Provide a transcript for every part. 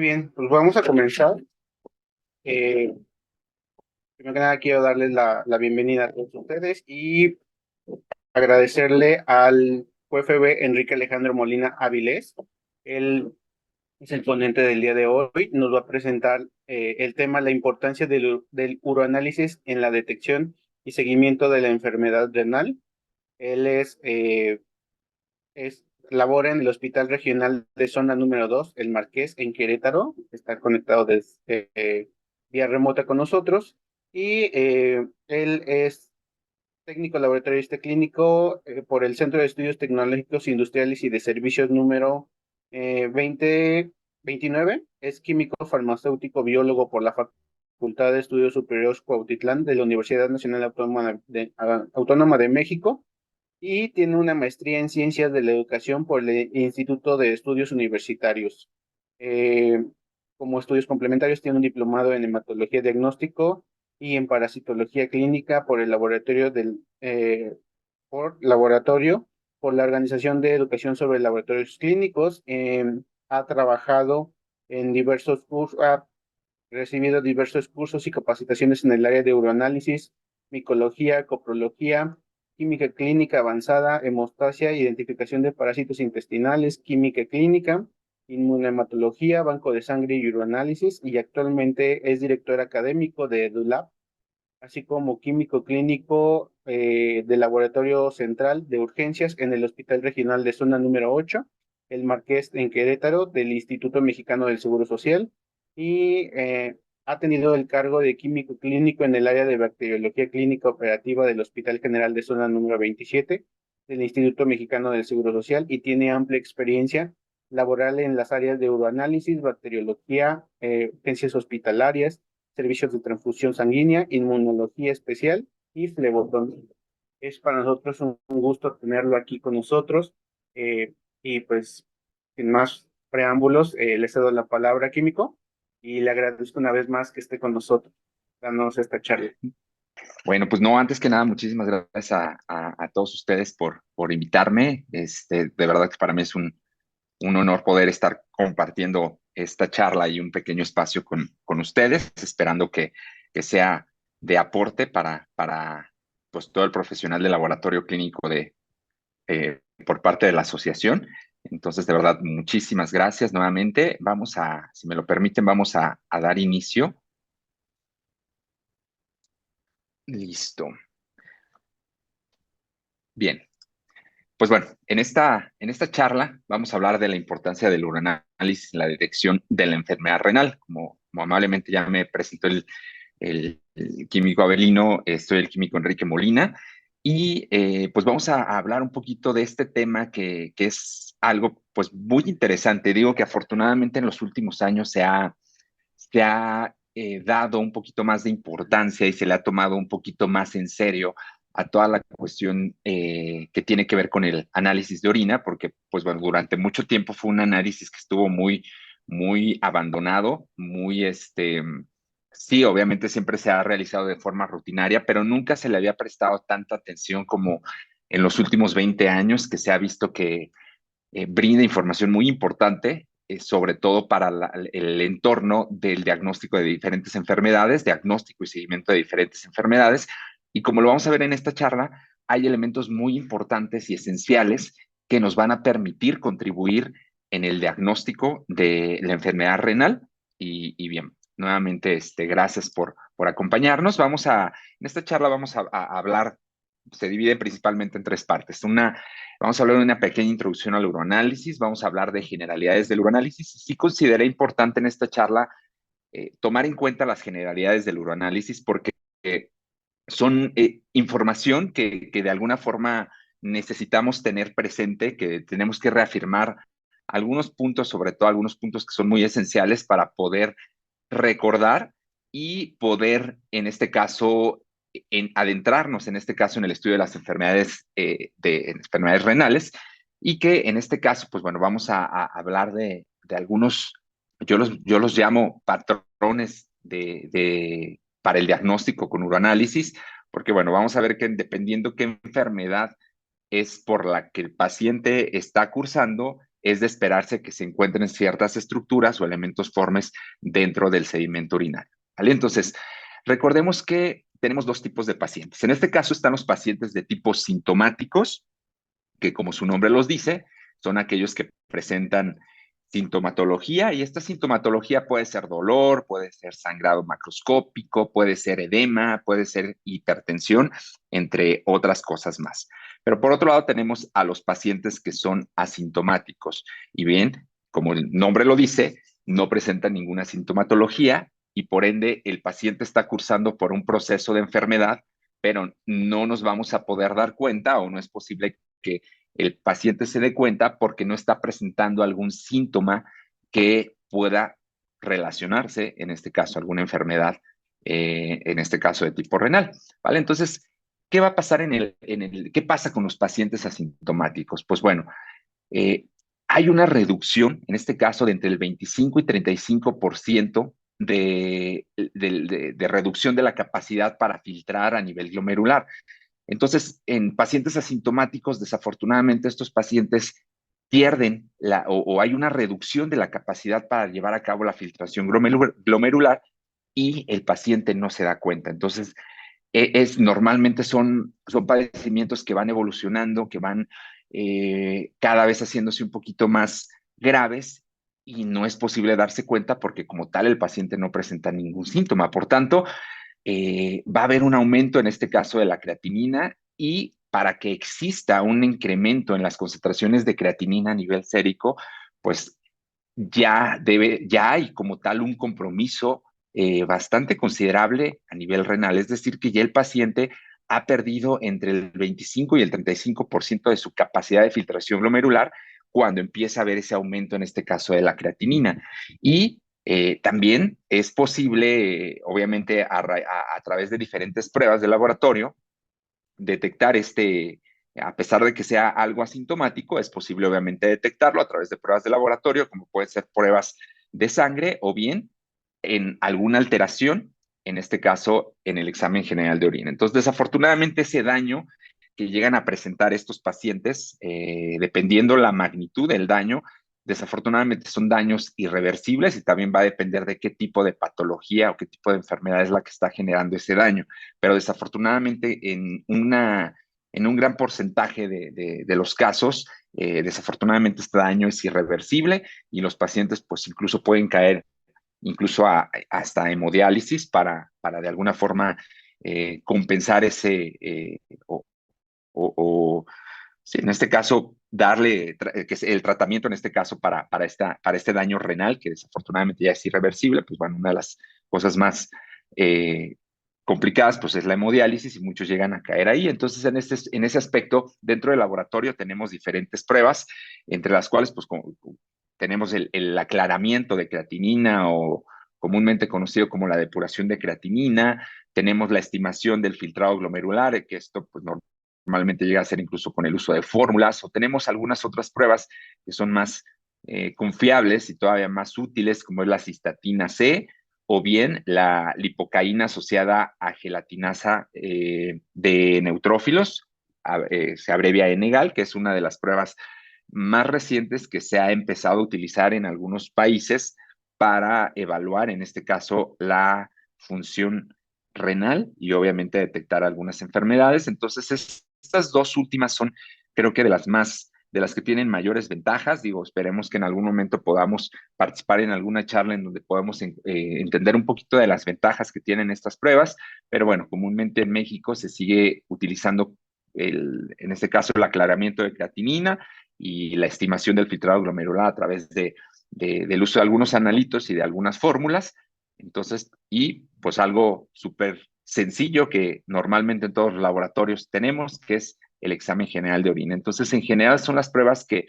bien, pues vamos a comenzar. Eh, Primero que nada, quiero darles la bienvenida a todos ustedes y agradecerle al UFB Enrique Alejandro Molina Avilés. Él es el ponente del día de hoy. Nos va a presentar el tema, la importancia del uroanálisis en la detección y seguimiento de la enfermedad renal. Él labora en el Hospital Regional de Zona número 2, El Marqués, en Querétaro. Está conectado desde vía remota con nosotros. Y él es técnico laboratorista clínico por el Centro de Estudios Tecnológicos Industriales y de Servicios número 2029. Es químico farmacéutico biólogo por la Facultad de Estudios Superiores Cuautitlán de la Universidad Nacional Autónoma de México, y tiene una maestría en Ciencias de la Educación por el Instituto de Estudios Universitarios. Eh, Como estudios complementarios, tiene un diplomado en hematología diagnóstico y en parasitología clínica por laboratorio, por la Organización de Educación sobre Laboratorios Clínicos. Ha trabajado en diversos cursos, ha recibido diversos cursos y capacitaciones en el área de uroanálisis, micología, coprología, química clínica avanzada, hemostasia, identificación de parásitos intestinales, química clínica, inmunohematología, banco de sangre y uroanálisis, y actualmente es director académico de EduLab, así como químico clínico del Laboratorio Central de Urgencias en el Hospital Regional de Zona número 8, El Marqués en Querétaro, del Instituto Mexicano del Seguro Social, y ha tenido el cargo de químico clínico en el área de bacteriología clínica operativa del Hospital General de Zona número 27, del Instituto Mexicano del Seguro Social, y tiene amplia experiencia laboral en las áreas de uroanálisis, bacteriología, urgencias hospitalarias, servicios de transfusión sanguínea, inmunología especial y flebotomía. Es para nosotros un gusto tenerlo aquí con nosotros, eh, y pues sin más preámbulos, le cedo la palabra a Químico y le agradezco una vez más que esté con nosotros, dándonos esta charla. Bueno, pues no, antes que nada, muchísimas gracias a todos ustedes por invitarme. De verdad que para mí es un honor poder estar compartiendo esta charla y un pequeño espacio con ustedes, esperando que sea de aporte para pues, todo el profesional de laboratorio clínico por parte de la asociación. Entonces, de verdad, muchísimas gracias nuevamente. Si me lo permiten, vamos a dar inicio. Listo. Bien. Pues bueno, en esta charla vamos a hablar de la importancia del uroanálisis en la detección de la enfermedad renal. Como amablemente ya me presentó el químico Abelino, soy el químico Enrique Molina, y pues vamos a hablar un poquito de este tema que es algo pues muy interesante. Digo que afortunadamente en los últimos años se ha dado un poquito más de importancia y se le ha tomado un poquito más en serio a toda la cuestión que tiene que ver con el análisis de orina, porque pues bueno, durante mucho tiempo fue un análisis que estuvo muy abandonado, sí, obviamente siempre se ha realizado de forma rutinaria, pero nunca se le había prestado tanta atención como en los últimos 20 años, que se ha visto que brinda información muy importante, sobre todo para el entorno del diagnóstico de diferentes enfermedades, diagnóstico y seguimiento de diferentes enfermedades. Y como lo vamos a ver en esta charla, hay elementos muy importantes y esenciales que nos van a permitir contribuir en el diagnóstico de la enfermedad renal. Y bien, nuevamente, gracias por acompañarnos. En esta charla vamos a hablar, se divide principalmente en tres partes. Vamos a hablar de una pequeña introducción al uroanálisis, vamos a hablar de generalidades del uroanálisis. Sí consideré importante en esta charla tomar en cuenta las generalidades del uroanálisis porque son información que de alguna forma necesitamos tener presente, que tenemos que reafirmar algunos puntos, sobre todo algunos puntos que son muy esenciales para poder recordar y poder, en este caso, adentrarnos, en este caso, en el estudio de las enfermedades, enfermedades renales, y que en este caso, pues bueno, vamos a hablar de algunos, yo los llamo patrones para el diagnóstico con uroanálisis, porque bueno, vamos a ver que dependiendo qué enfermedad es por la que el paciente está cursando, es de esperarse que se encuentren ciertas estructuras o elementos formes dentro del sedimento urinario, ¿vale? Entonces, recordemos que tenemos dos tipos de pacientes. En este caso están los pacientes de tipo sintomáticos, que como su nombre los dice, son aquellos que presentan sintomatología, y esta sintomatología puede ser dolor, puede ser sangrado macroscópico, puede ser edema, puede ser hipertensión, entre otras cosas más. Pero por otro lado tenemos a los pacientes que son asintomáticos, y bien, como el nombre lo dice, no presentan ninguna sintomatología y por ende el paciente está cursando por un proceso de enfermedad, pero no nos vamos a poder dar cuenta o no es posible que el paciente se dé cuenta porque no está presentando algún síntoma que pueda relacionarse, en este caso, alguna enfermedad, en este caso de tipo renal, ¿vale? Entonces, ¿qué va a pasar qué pasa con los pacientes asintomáticos? Pues bueno, eh, hay una reducción, en este caso, de entre el 25 y 35% de reducción de la capacidad para filtrar a nivel glomerular. Entonces, en pacientes asintomáticos, desafortunadamente, estos pacientes pierden o hay una reducción de la capacidad para llevar a cabo la filtración glomerular y el paciente no se da cuenta. Entonces, normalmente son padecimientos que van evolucionando, que van cada vez haciéndose un poquito más graves y no es posible darse cuenta porque como tal el paciente no presenta ningún síntoma. Por tanto, va a haber un aumento en este caso de la creatinina y para que exista un incremento en las concentraciones de creatinina a nivel sérico, pues ya hay como tal un compromiso bastante considerable a nivel renal, es decir, que ya el paciente ha perdido entre el 25 y el 35% de su capacidad de filtración glomerular cuando empieza a haber ese aumento, en este caso, de la creatinina. Y también es posible, obviamente, a través de diferentes pruebas de laboratorio, detectar a pesar de que sea algo asintomático, es posible obviamente detectarlo a través de pruebas de laboratorio, como pueden ser pruebas de sangre o bien en alguna alteración, en este caso en el examen general de orina. Entonces, desafortunadamente, ese daño que llegan a presentar estos pacientes, dependiendo la magnitud del daño, desafortunadamente son daños irreversibles y también va a depender de qué tipo de patología o qué tipo de enfermedad es la que está generando ese daño. Pero desafortunadamente en un gran porcentaje de los casos, desafortunadamente este daño es irreversible y los pacientes pues incluso pueden caer incluso hasta hemodiálisis para de alguna forma compensar o sí, en este caso, que es el tratamiento en este caso para este daño renal, que desafortunadamente ya es irreversible, pues bueno, una de las cosas más eh, complicadas, pues es la hemodiálisis y muchos llegan a caer ahí. Entonces, en ese aspecto, dentro del laboratorio tenemos diferentes pruebas, entre las cuales, pues tenemos el aclaramiento de creatinina o comúnmente conocido como la depuración de creatinina, tenemos la estimación del filtrado glomerular, que esto pues normalmente llega a ser incluso con el uso de fórmulas, o tenemos algunas otras pruebas que son más confiables y todavía más útiles, como es la cistatina C, o bien la lipocaína asociada a gelatinasa de neutrófilos, se abrevia ENEGAL, que es una de las pruebas más recientes que se ha empezado a utilizar en algunos países para evaluar, en este caso, la función renal y obviamente detectar algunas enfermedades. Entonces, estas dos últimas son, creo que, de las que tienen mayores ventajas. Digo, esperemos que en algún momento podamos participar en alguna charla en donde podamos entender un poquito de las ventajas que tienen estas pruebas, pero bueno, comúnmente en México se sigue utilizando en este caso el aclaramiento de creatinina y la estimación del filtrado glomerular a través del uso de algunos analitos y de algunas fórmulas. Entonces, y pues algo súper sencillo que normalmente en todos los laboratorios tenemos, que es el examen general de orina. Entonces, en general son las pruebas que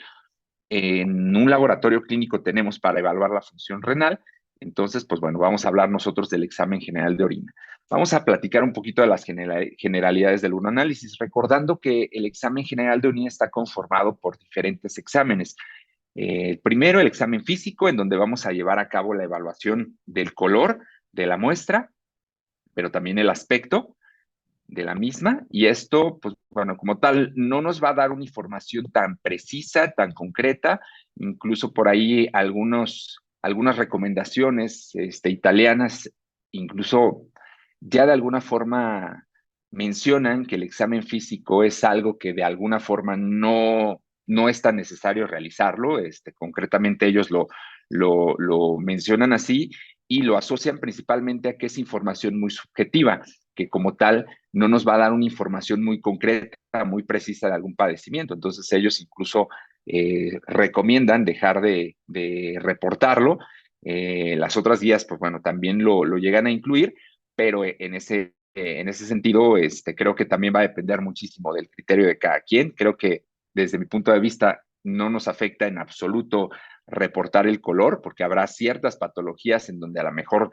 en un laboratorio clínico tenemos para evaluar la función renal. Entonces, pues bueno, vamos a hablar nosotros del examen general de orina. Vamos a platicar un poquito de las generalidades del uroanálisis, recordando que el examen general de orina está conformado por diferentes exámenes. Primero, el examen físico, en donde vamos a llevar a cabo la evaluación del color de la muestra, pero también el aspecto. de la misma, y esto, pues bueno, como tal, no nos va a dar una información tan precisa, tan concreta, incluso por ahí algunas recomendaciones italianas, incluso ya de alguna forma mencionan que el examen físico es algo que de alguna forma no es tan necesario realizarlo, concretamente ellos lo mencionan así y lo asocian principalmente a que es información muy subjetiva, que como tal no nos va a dar una información muy concreta, muy precisa de algún padecimiento. Entonces ellos incluso recomiendan dejar de reportarlo. Las otras guías, pues bueno, también lo llegan a incluir, pero en ese sentido, creo que también va a depender muchísimo del criterio de cada quien. Creo que desde mi punto de vista no nos afecta en absoluto reportar el color, porque habrá ciertas patologías en donde a lo mejor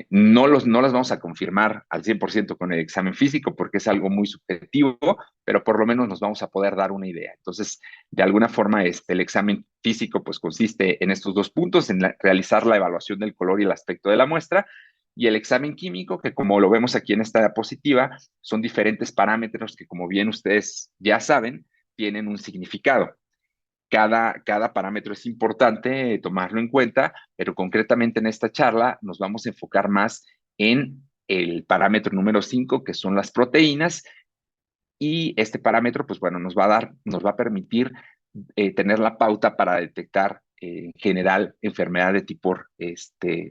no las vamos a confirmar al 100% con el examen físico porque es algo muy subjetivo, pero por lo menos nos vamos a poder dar una idea. Entonces, de alguna forma, el examen físico pues consiste en estos dos puntos, en realizar la evaluación del color y el aspecto de la muestra, y el examen químico, que como lo vemos aquí en esta diapositiva, son diferentes parámetros que, como bien ustedes ya saben, tienen un significado. Cada parámetro es importante tomarlo en cuenta, pero concretamente en esta charla nos vamos a enfocar más en el parámetro número 5, que son las proteínas, y este parámetro, pues bueno, nos va a permitir tener la pauta para detectar en general enfermedad de tipo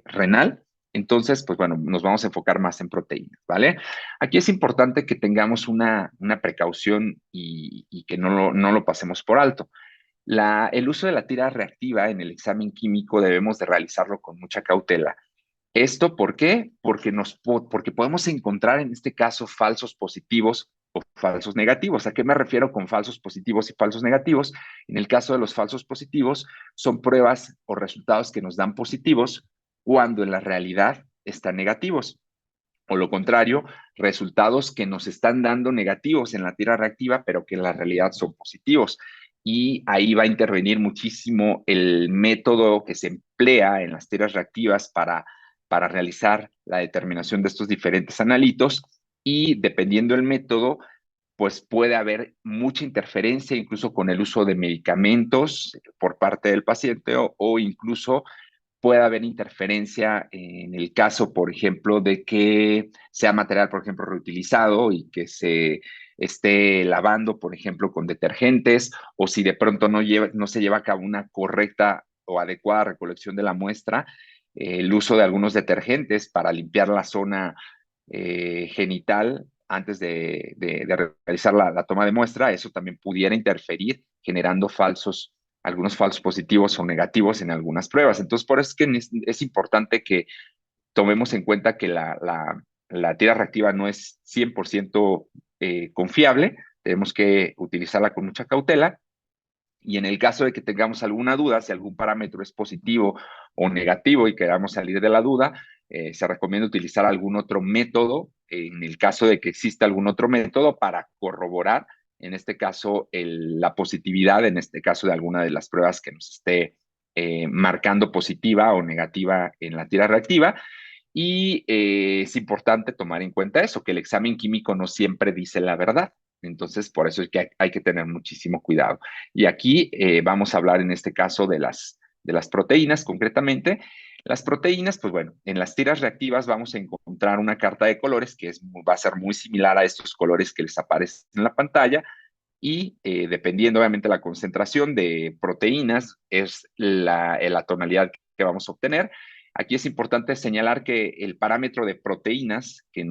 renal. Entonces, pues bueno, nos vamos a enfocar más en proteínas, ¿vale? Aquí es importante que tengamos una precaución y que no lo pasemos por alto. El uso de la tira reactiva en el examen químico debemos de realizarlo con mucha cautela. ¿Esto por qué? Porque podemos encontrar en este caso falsos positivos o falsos negativos. ¿A qué me refiero con falsos positivos y falsos negativos? En el caso de los falsos positivos, son pruebas o resultados que nos dan positivos cuando en la realidad están negativos. O lo contrario, resultados que nos están dando negativos en la tira reactiva, pero que en la realidad son positivos. Y ahí va a intervenir muchísimo el método que se emplea en las tiras reactivas para realizar la determinación de estos diferentes analitos. Y dependiendo del método, pues puede haber mucha interferencia incluso con el uso de medicamentos por parte del paciente o incluso puede haber interferencia en el caso, por ejemplo, de que sea material, por ejemplo, reutilizado y que se esté lavando, por ejemplo, con detergentes, o si de pronto no se lleva a cabo una correcta o adecuada recolección de la muestra, el uso de algunos detergentes para limpiar la zona genital antes de realizar la toma de muestra, eso también pudiera interferir generando algunos falsos positivos o negativos en algunas pruebas. Entonces, por eso es que es importante que tomemos en cuenta que la tira reactiva no es 100% confiable, tenemos que utilizarla con mucha cautela. Y en el caso de que tengamos alguna duda, si algún parámetro es positivo o negativo y queramos salir de la duda, se recomienda utilizar algún otro método, en el caso de que exista algún otro método para corroborar, en este caso, la positividad, en este caso de alguna de las pruebas que nos esté marcando positiva o negativa en la tira reactiva. Y es importante tomar en cuenta eso, que el examen químico no siempre dice la verdad. Entonces, por eso es que hay que tener muchísimo cuidado. Y aquí vamos a hablar en este caso de las proteínas concretamente. Las proteínas, pues bueno, en las tiras reactivas vamos a encontrar una carta de colores que va a ser muy similar a estos colores que les aparecen en la pantalla y dependiendo obviamente la concentración de proteínas es la tonalidad que vamos a obtener. Aquí es importante señalar que el parámetro de proteínas que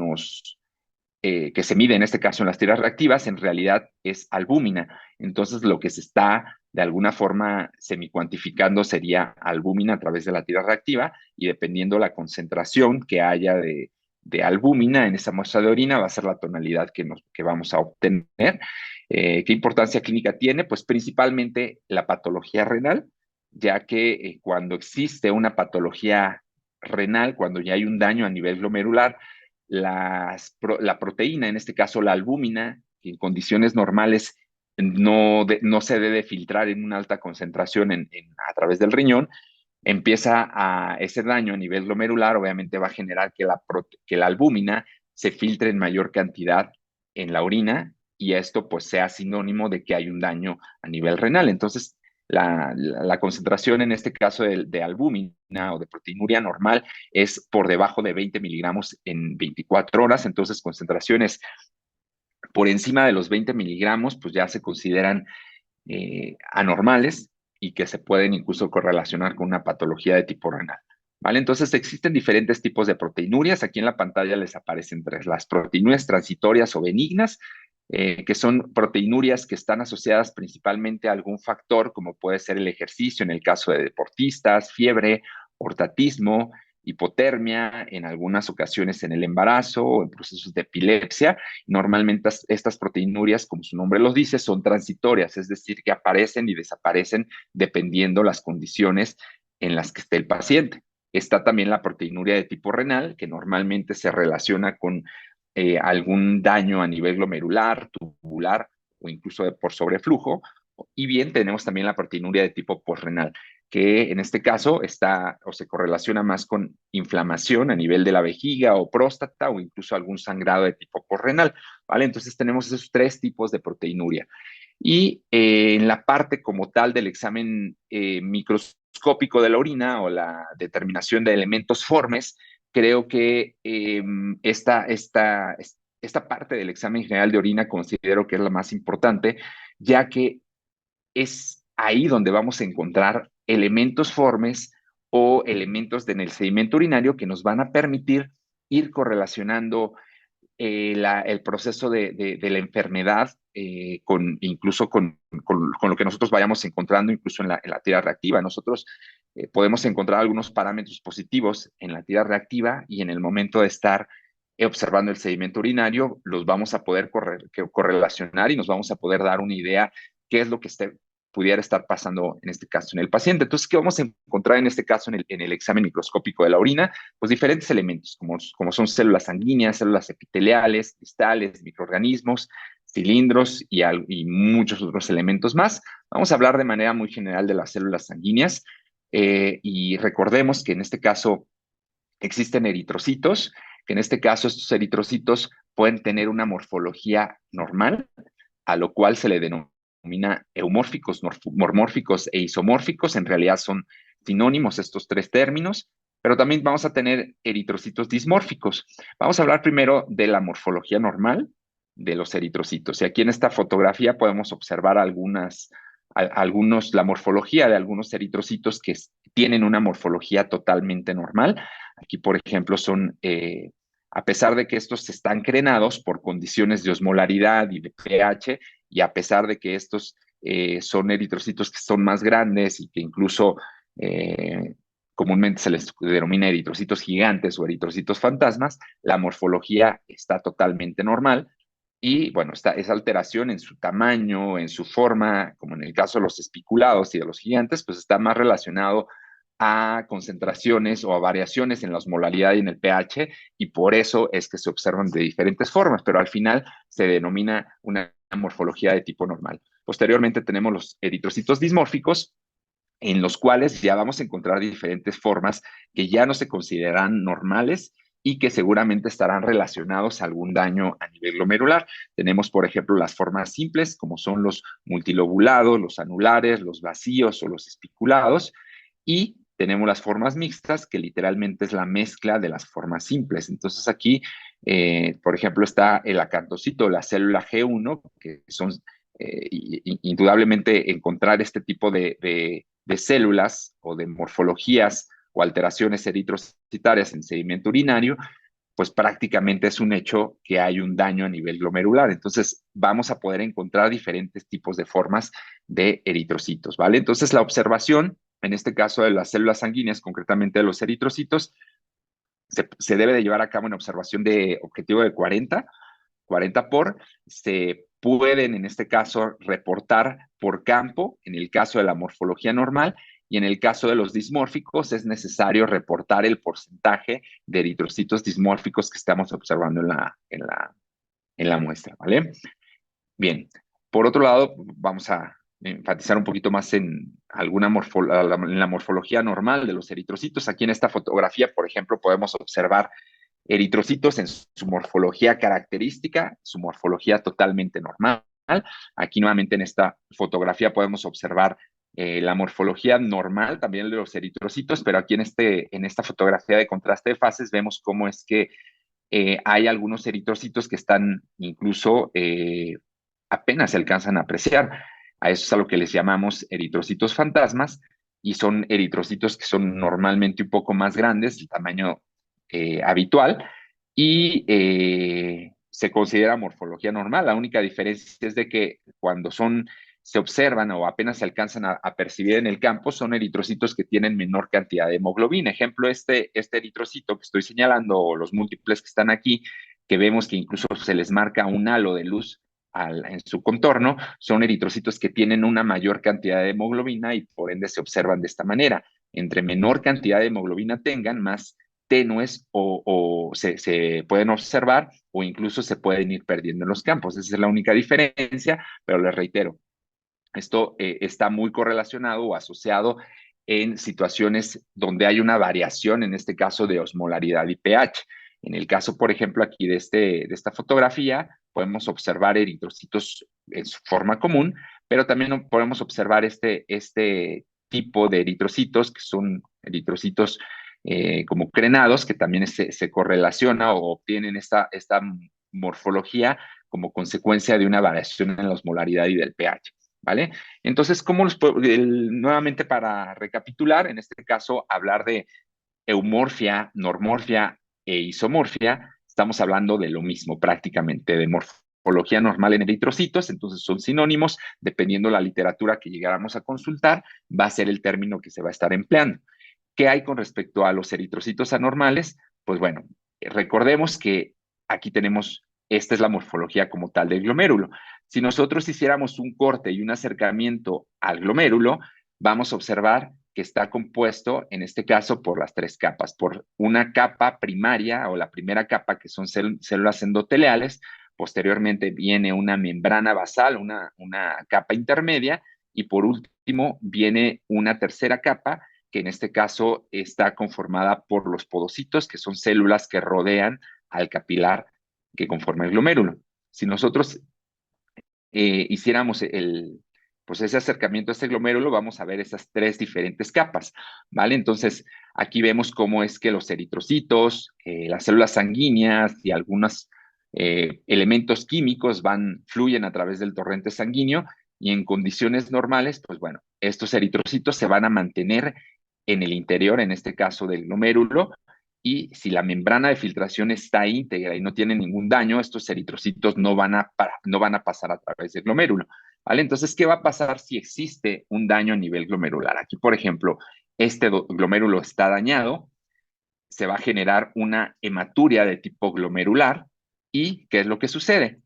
se mide en este caso en las tiras reactivas, en realidad es albúmina. Entonces, lo que se está de alguna forma semicuantificando sería albúmina a través de la tira reactiva y dependiendo la concentración que haya de albúmina en esa muestra de orina va a ser la tonalidad que vamos a obtener. ¿Qué importancia clínica tiene? Pues principalmente la patología renal, ya que cuando existe una patología renal, cuando ya hay un daño a nivel glomerular, la proteína, en este caso la albúmina, que en condiciones normales no se debe filtrar en una alta concentración a través del riñón, empieza a ese daño a nivel glomerular, obviamente va a generar que la albúmina se filtre en mayor cantidad en la orina y esto pues sea sinónimo de que hay un daño a nivel renal. Entonces, la concentración en este caso de albúmina o de proteinuria normal es por debajo de 20 miligramos en 24 horas, entonces concentraciones por encima de los 20 miligramos pues ya se consideran anormales y que se pueden incluso correlacionar con una patología de tipo renal. ¿Vale? Entonces existen diferentes tipos de proteinurias. Aquí en la pantalla les aparecen tres: las proteinurias transitorias o benignas, que son proteinurias que están asociadas principalmente a algún factor, como puede ser el ejercicio en el caso de deportistas, fiebre, ortatismo, hipotermia, en algunas ocasiones en el embarazo o en procesos de epilepsia. Normalmente estas proteinurias, como su nombre los dice, son transitorias, es decir, que aparecen y desaparecen dependiendo las condiciones en las que esté el paciente. Está también la proteinuria de tipo renal, que normalmente se relaciona con algún daño a nivel glomerular, tubular o incluso por sobreflujo. Y bien, tenemos también la proteinuria de tipo posrenal, que en este caso está o se correlaciona más con inflamación a nivel de la vejiga o próstata o incluso algún sangrado de tipo posrenal, ¿vale? Entonces tenemos esos tres tipos de proteinuria. Y en la parte como tal del examen microscópico de la orina o la determinación de elementos formes, creo que esta parte del examen general de orina considero que es la más importante, ya que es ahí donde vamos a encontrar elementos formes o elementos en el sedimento urinario que nos van a permitir ir correlacionando el proceso de la enfermedad incluso con lo que nosotros vayamos encontrando incluso en la tira reactiva. Nosotros podemos encontrar algunos parámetros positivos en la tira reactiva y en el momento de estar observando el sedimento urinario los vamos a poder correlacionar y nos vamos a poder dar una idea qué es lo que pudiera estar pasando en este caso en el paciente. Entonces, ¿qué vamos a encontrar en este caso en el examen microscópico de la orina? Pues diferentes elementos, como son células sanguíneas, células epiteliales, cristales, microorganismos, cilindros y muchos otros elementos más. Vamos a hablar de manera muy general de las células sanguíneas y recordemos que en este caso existen eritrocitos, que en este caso estos eritrocitos pueden tener una morfología normal, a lo cual se le denomina eumórficos, mormórficos e isomórficos. En realidad son sinónimos estos tres términos, pero también vamos a tener eritrocitos dismórficos. Vamos a hablar primero de la morfología normal de los eritrocitos. Y aquí en esta fotografía podemos observar la morfología de algunos eritrocitos que tienen una morfología totalmente normal. Aquí, por ejemplo, a pesar de que estos están crenados por condiciones de osmolaridad y de pH, y a pesar de que estos son eritrocitos que son más grandes y que incluso comúnmente se les denomina eritrocitos gigantes o eritrocitos fantasmas, la morfología está totalmente normal. Y bueno, esa alteración en su tamaño, en su forma, como en el caso de los espiculados y de los gigantes, pues está más relacionado a concentraciones o a variaciones en la osmolaridad y en el pH, y por eso es que se observan de diferentes formas, pero al final se denomina una morfología de tipo normal. Posteriormente tenemos los eritrocitos dismórficos, en los cuales ya vamos a encontrar diferentes formas que ya no se consideran normales y que seguramente estarán relacionados a algún daño a nivel glomerular. Tenemos, por ejemplo, las formas simples, como son los multilobulados, los anulares, los vacíos o los espiculados, y tenemos las formas mixtas, que literalmente es la mezcla de las formas simples. Entonces aquí, por ejemplo, está el acantocito, la célula G1, que son indudablemente encontrar este tipo de células o de morfologías o alteraciones eritrocitarias en sedimento urinario, pues prácticamente es un hecho que hay un daño a nivel glomerular. Entonces vamos a poder encontrar diferentes tipos de formas de eritrocitos, ¿vale? Entonces la observación, en este caso de las células sanguíneas, concretamente de los eritrocitos, se debe de llevar a cabo una observación de objetivo de 40 por, se pueden en este caso reportar por campo, en el caso de la morfología normal, y en el caso de los dismórficos es necesario reportar el porcentaje de eritrocitos dismórficos que estamos observando en la muestra, ¿vale? Bien, por otro lado, vamos a enfatizar un poquito más en en la morfología normal de los eritrocitos. Aquí en esta fotografía, por ejemplo, podemos observar eritrocitos en su morfología característica, su morfología totalmente normal. Aquí nuevamente en esta fotografía podemos observar la morfología normal también de los eritrocitos, pero aquí en esta fotografía de contraste de fases vemos cómo es que hay algunos eritrocitos que están incluso apenas se alcanzan a apreciar. A eso es a lo que les llamamos eritrocitos fantasmas y son eritrocitos que son normalmente un poco más grandes, el tamaño habitual, y se considera morfología normal. La única diferencia es de que cuando se observan o apenas se alcanzan a percibir en el campo, son eritrocitos que tienen menor cantidad de hemoglobina. Ejemplo, este eritrocito que estoy señalando, o los múltiples que están aquí, que vemos que incluso se les marca un halo de luz en su contorno, son eritrocitos que tienen una mayor cantidad de hemoglobina y por ende se observan de esta manera. Entre menor cantidad de hemoglobina tengan, más tenues o se pueden observar o incluso se pueden ir perdiendo en los campos. Esa es la única diferencia, pero les reitero, esto está muy correlacionado o asociado en situaciones donde hay una variación, en este caso de osmolaridad y pH. En el caso, por ejemplo, aquí de esta fotografía, podemos observar eritrocitos en su forma común, pero también podemos observar este tipo de eritrocitos, que son eritrocitos como crenados, que también se correlaciona o obtienen esta morfología como consecuencia de una variación en la osmolaridad y del pH. ¿Vale? Entonces, nuevamente para recapitular, en este caso, hablar de eumorfia, normorfia e isomorfia, estamos hablando de lo mismo prácticamente, de morfología normal en eritrocitos, entonces son sinónimos, dependiendo la literatura que llegáramos a consultar, va a ser el término que se va a estar empleando. ¿Qué hay con respecto a los eritrocitos anormales? Pues bueno, recordemos que aquí tenemos, esta es la morfología como tal del glomérulo. Si nosotros hiciéramos un corte y un acercamiento al glomérulo, vamos a observar que está compuesto, en este caso, por las tres capas, por una capa primaria o la primera capa, que son células endoteliales, posteriormente viene una membrana basal, una capa intermedia, y por último viene una tercera capa, que en este caso está conformada por los podocitos, que son células que rodean al capilar que conforma el glomérulo. Si nosotros hiciéramos pues ese acercamiento a este glomérulo, vamos a ver esas tres diferentes capas, ¿vale? Entonces, aquí vemos cómo es que los eritrocitos, las células sanguíneas y algunos elementos químicos fluyen a través del torrente sanguíneo y en condiciones normales, pues bueno, estos eritrocitos se van a mantener en el interior, en este caso del glomérulo, y si la membrana de filtración está íntegra y no tiene ningún daño, estos eritrocitos no van a pasar a través del glomérulo, ¿vale? Entonces, ¿qué va a pasar si existe un daño a nivel glomerular? Aquí, por ejemplo, este glomérulo está dañado, se va a generar una hematuria de tipo glomerular y ¿qué es lo que sucede?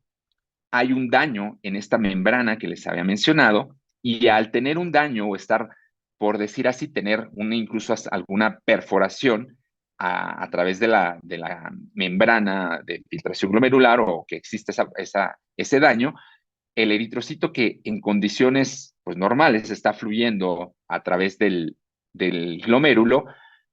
Hay un daño en esta membrana que les había mencionado y al tener un daño o estar, por decir así, tener incluso alguna perforación a través de la membrana de filtración glomerular o que existe ese daño, el eritrocito que en condiciones pues, normales está fluyendo a través del glomérulo,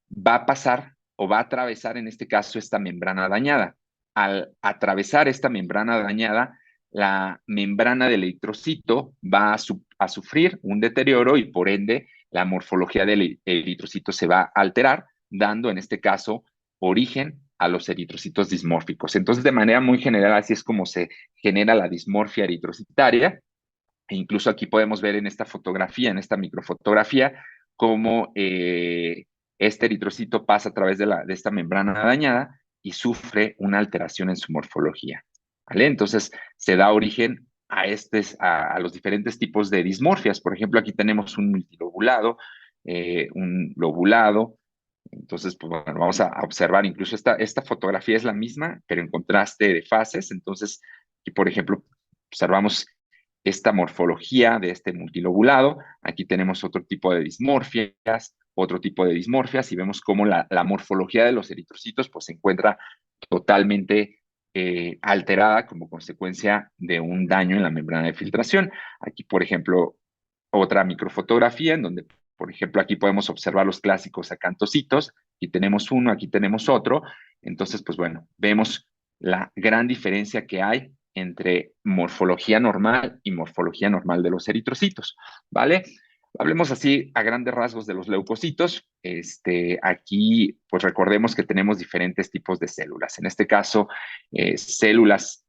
va a pasar o va a atravesar en este caso esta membrana dañada. Al atravesar esta membrana dañada, la membrana del eritrocito va a sufrir un deterioro y por ende la morfología del eritrocito se va a alterar, dando en este caso origen a los eritrocitos dismórficos. Entonces, de manera muy general, así es como se genera la dismorfia eritrocitaria. E incluso aquí podemos ver en esta fotografía, en esta microfotografía, cómo este eritrocito pasa a través de esta membrana dañada y sufre una alteración en su morfología. ¿Vale? Entonces, se da origen a los diferentes tipos de dismorfias. Por ejemplo, aquí tenemos un multilobulado, un lobulado. Entonces, pues bueno, vamos a observar, incluso esta fotografía es la misma, pero en contraste de fases. Entonces, aquí, por ejemplo, observamos esta morfología de este multilobulado. Aquí tenemos otro tipo de dismorfias, y vemos cómo la morfología de los eritrocitos pues, se encuentra totalmente alterada como consecuencia de un daño en la membrana de filtración. Aquí, por ejemplo, otra microfotografía en donde, por ejemplo, aquí podemos observar los clásicos acantocitos. Aquí tenemos uno, aquí tenemos otro. Entonces, pues bueno, vemos la gran diferencia que hay entre morfología normal y morfología normal de los eritrocitos, ¿vale? Hablemos así a grandes rasgos de los leucocitos. Aquí, pues recordemos que tenemos diferentes tipos de células. En este caso, células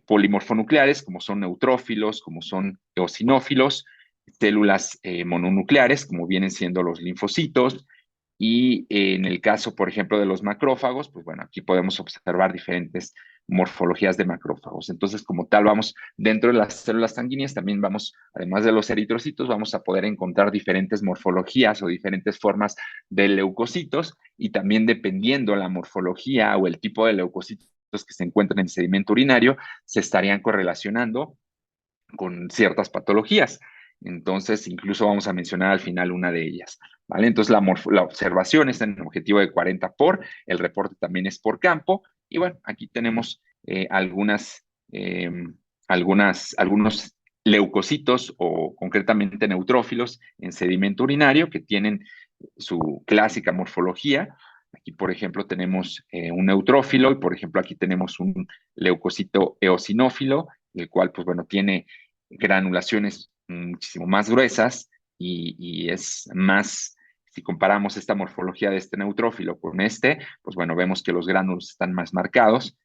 polimorfonucleares, como son neutrófilos, como son eosinófilos, células mononucleares, como vienen siendo los linfocitos, y en el caso, por ejemplo, de los macrófagos, pues bueno, aquí podemos observar diferentes morfologías de macrófagos. Entonces, como tal, vamos dentro de las células sanguíneas, también vamos, además de los eritrocitos, vamos a poder encontrar diferentes morfologías o diferentes formas de leucocitos, y también dependiendo la morfología o el tipo de leucocitos que se encuentran en el sedimento urinario, se estarían correlacionando con ciertas patologías. Entonces, incluso vamos a mencionar al final una de ellas, ¿vale? Entonces, la observación está en un objetivo de 40 por, el reporte también es por campo, y bueno, aquí tenemos eh, algunos leucocitos o concretamente neutrófilos en sedimento urinario que tienen su clásica morfología. Aquí, por ejemplo, tenemos un neutrófilo y, por ejemplo, aquí tenemos un leucocito eosinófilo, el cual, pues bueno, tiene granulaciones muchísimo más gruesas y es más, si comparamos esta morfología de este neutrófilo con pues bueno, vemos que los gránulos están más marcados.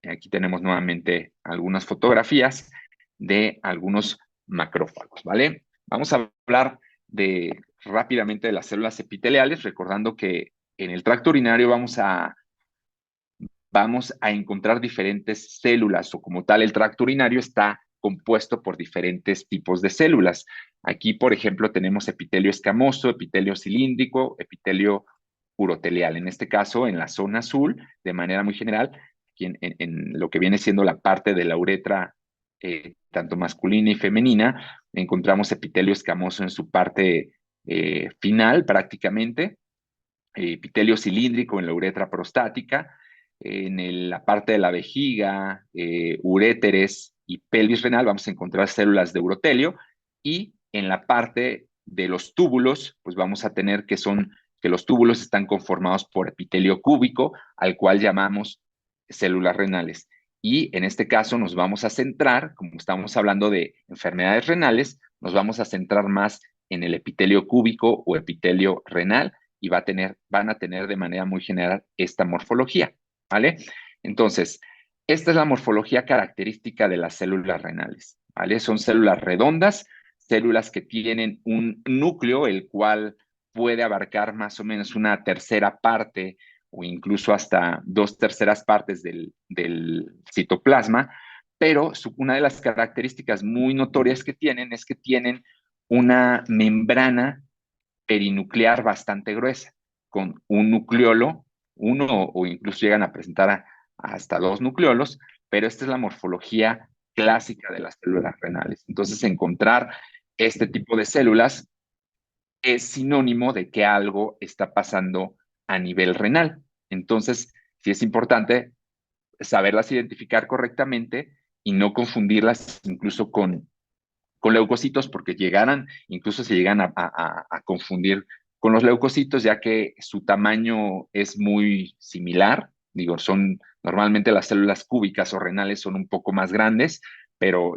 Aquí tenemos nuevamente algunas fotografías de algunos macrófagos, ¿vale? Vamos a hablar rápidamente de las células epiteliales, recordando que en el tracto urinario vamos a encontrar diferentes células, o como tal el tracto urinario está compuesto por diferentes tipos de células. Aquí, por ejemplo, tenemos epitelio escamoso, epitelio cilíndrico, epitelio urotelial. En este caso, en la zona azul, de manera muy general, aquí en lo que viene siendo la parte de la uretra, tanto masculina y femenina, encontramos epitelio escamoso en su parte final prácticamente, epitelio cilíndrico en la uretra prostática, la parte de la vejiga, uréteres y pelvis renal vamos a encontrar células de urotelio, y en la parte de los túbulos, pues vamos a tener que los túbulos están conformados por epitelio cúbico, al cual llamamos células renales. Y en este caso nos vamos a centrar, como estamos hablando de enfermedades renales, nos vamos a centrar más en el epitelio cúbico o epitelio renal, y van a tener de manera muy general esta morfología, ¿vale? Entonces, esta es la morfología característica de las células renales, ¿vale? Son células redondas, células que tienen un núcleo, el cual puede abarcar más o menos una tercera parte o incluso hasta 2/3 partes del citoplasma, pero una de las características muy notorias que tienen es que tienen una membrana perinuclear bastante gruesa, con un nucleolo, uno o incluso llegan a presentar hasta dos nucleolos, pero esta es la morfología clásica de las células renales. Entonces, encontrar este tipo de células es sinónimo de que algo está pasando a nivel renal. Entonces, sí es importante saberlas identificar correctamente y no confundirlas incluso con leucocitos, porque incluso se llegan a confundir con los leucocitos, ya que su tamaño es muy similar. Digo, normalmente las células cúbicas o renales son un poco más grandes, pero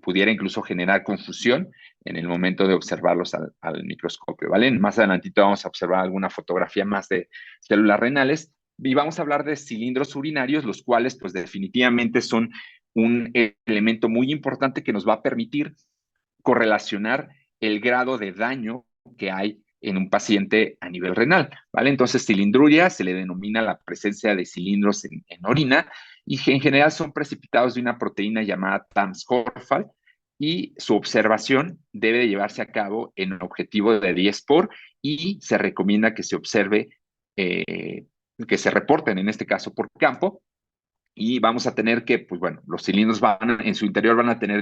pudiera incluso generar confusión en el momento de observarlos al microscopio, ¿vale? Más adelantito vamos a observar alguna fotografía más de células renales, y vamos a hablar de cilindros urinarios, los cuales pues definitivamente son un elemento muy importante que nos va a permitir correlacionar el grado de daño que hay en un paciente a nivel renal, ¿vale? Entonces, cilindruria se le denomina la presencia de cilindros en orina, y en general son precipitados de una proteína llamada TAMS-Horfal, y su observación debe de llevarse a cabo en un objetivo de 10 por, y se recomienda que se observe, que se reporten en este caso por campo, y vamos a tener que, pues bueno, los cilindros en su interior van a tener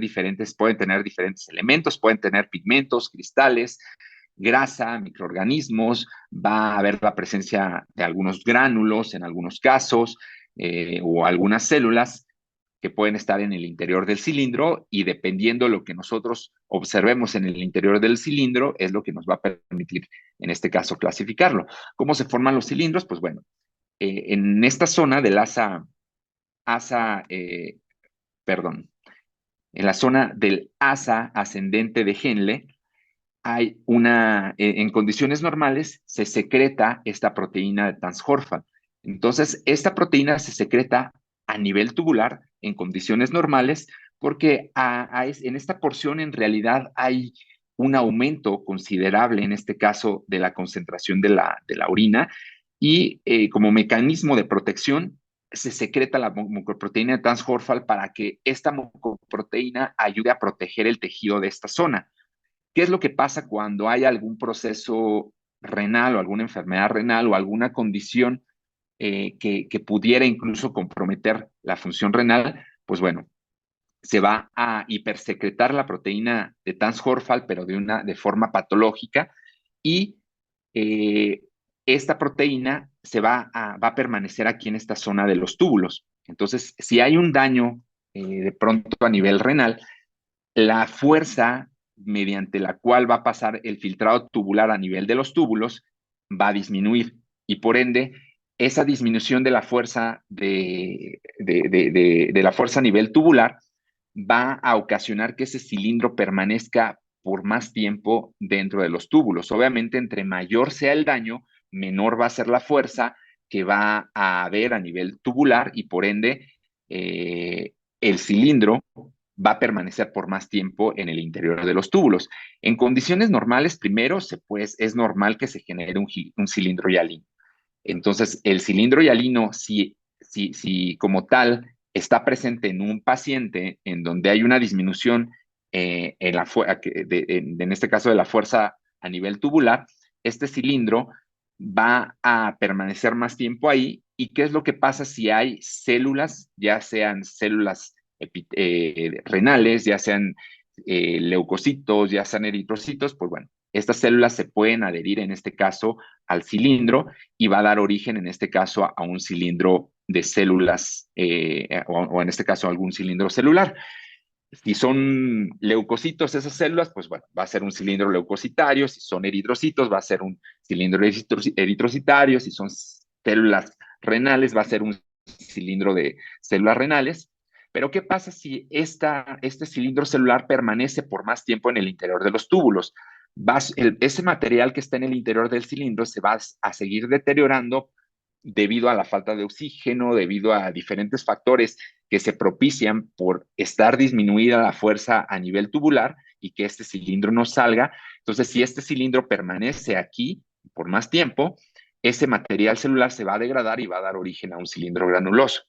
pueden tener diferentes elementos, pueden tener pigmentos, cristales, grasa, microorganismos, va a haber la presencia de algunos gránulos en algunos casos, o algunas células, que pueden estar en el interior del cilindro y dependiendo de lo que nosotros observemos en el interior del cilindro es lo que nos va a permitir, en este caso, clasificarlo. ¿Cómo se forman los cilindros? Pues bueno, en esta zona del perdón, en la zona del asa ascendente de Henle, hay en condiciones normales se secreta esta proteína de Trans-Horfman. Entonces, esta proteína se secreta a nivel tubular en condiciones normales porque en esta porción en realidad hay un aumento considerable, en este caso, de la concentración de la orina y como mecanismo de protección se secreta la mucoproteína de Trans-Horfman para que esta mucoproteína ayude a proteger el tejido de esta zona. ¿Qué es lo que pasa cuando hay algún proceso renal o alguna enfermedad renal o alguna condición que pudiera incluso comprometer la función renal? Pues bueno, se va a hipersecretar la proteína de Trans-Horfman, pero de forma patológica, y eh, esta proteína va a permanecer aquí en esta zona de los túbulos. Entonces, si hay un daño de pronto a nivel renal, la fuerza mediante la cual va a pasar el filtrado tubular a nivel de los túbulos va a disminuir y por ende esa disminución de la fuerza de la fuerza a nivel tubular va a ocasionar que ese cilindro permanezca por más tiempo dentro de los túbulos. Obviamente, entre mayor sea el daño, menor va a ser la fuerza que va a haber a nivel tubular y por ende el cilindro va a permanecer por más tiempo en el interior de los túbulos. En condiciones normales, primero, es normal que se genere un cilindro hialino. Entonces, el cilindro hialino, si como tal está presente en un paciente en donde hay una disminución en este caso de la fuerza a nivel tubular, este cilindro va a permanecer más tiempo ahí. ¿Y qué es lo que pasa si hay células, ya sean células renales, ya sean leucocitos, ya sean eritrocitos? Pues bueno, estas células se pueden adherir en este caso al cilindro y va a dar origen en este caso a un cilindro de células o en este caso algún cilindro celular. Si son leucocitos esas células, pues bueno, va a ser un cilindro leucocitario. Si son eritrocitos, va a ser un cilindro eritrocitario. Si son células renales, va a ser un cilindro de células renales. Pero ¿qué pasa si este cilindro celular permanece por más tiempo en el interior de los túbulos? Ese material que está en el interior del cilindro se va a seguir deteriorando debido a la falta de oxígeno, debido a diferentes factores que se propician por estar disminuida la fuerza a nivel tubular y que este cilindro no salga. Entonces, si este cilindro permanece aquí por más tiempo, ese material celular se va a degradar y va a dar origen a un cilindro granuloso.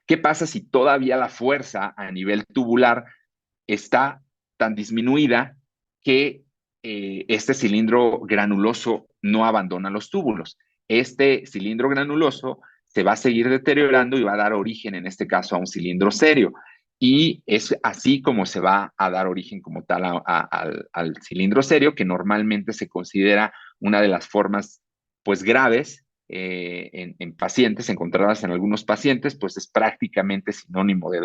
¿Qué pasa si todavía la fuerza a nivel tubular está tan disminuida que este cilindro granuloso no abandona los túbulos? Este cilindro granuloso se va a seguir deteriorando y va a dar origen, en este caso, a un cilindro serio. Y es así como se va a dar origen como tal al cilindro serio, que normalmente se considera una de las formas, pues, graves en pacientes, encontradas en algunos pacientes, pues es prácticamente sinónimo de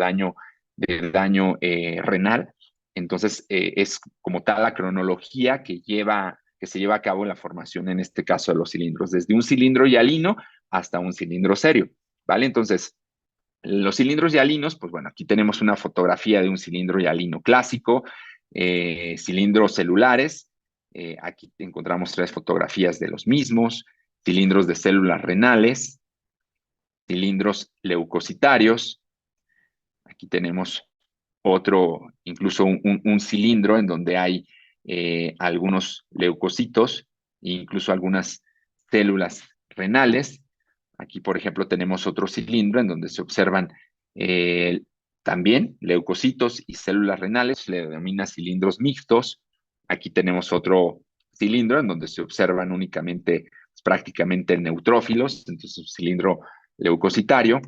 daño renal. Entonces, es como tal la cronología que se lleva a cabo en la formación, en este caso, de los cilindros, desde un cilindro hialino hasta un cilindro serio, ¿vale? Entonces, los cilindros hialinos, pues bueno, aquí tenemos una fotografía de un cilindro hialino clásico, cilindros celulares, aquí encontramos 3 fotografías de los mismos, cilindros de células renales, cilindros leucocitarios, aquí tenemos incluso un cilindro en donde hay algunos leucocitos e incluso algunas células renales. Aquí, por ejemplo, tenemos otro cilindro en donde se observan eh, también leucocitos y células renales, se le denomina cilindros mixtos. Aquí tenemos otro cilindro en donde se observan únicamente, pues, prácticamente neutrófilos, entonces un cilindro leucocitario.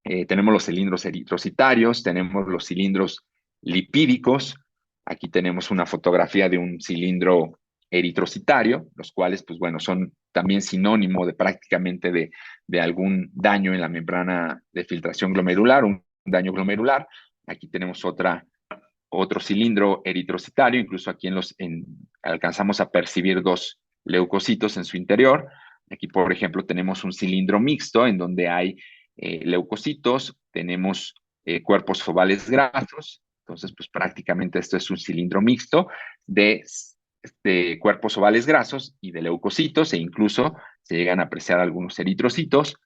Tenemos los cilindros eritrocitarios, tenemos los cilindros lipídicos. Aquí tenemos una fotografía de un cilindro eritrocitario, los cuales, pues bueno, son también sinónimo de prácticamente de algún daño en la membrana de filtración glomerular, un daño glomerular. Aquí tenemos otro cilindro eritrocitario, incluso aquí alcanzamos a percibir dos leucocitos en su interior. Aquí, por ejemplo, tenemos un cilindro mixto en donde hay leucocitos, tenemos cuerpos ovales grasos. Entonces, pues prácticamente esto es un cilindro mixto de cuerpos ovales grasos y de leucocitos, e incluso se llegan a apreciar algunos eritrocitos,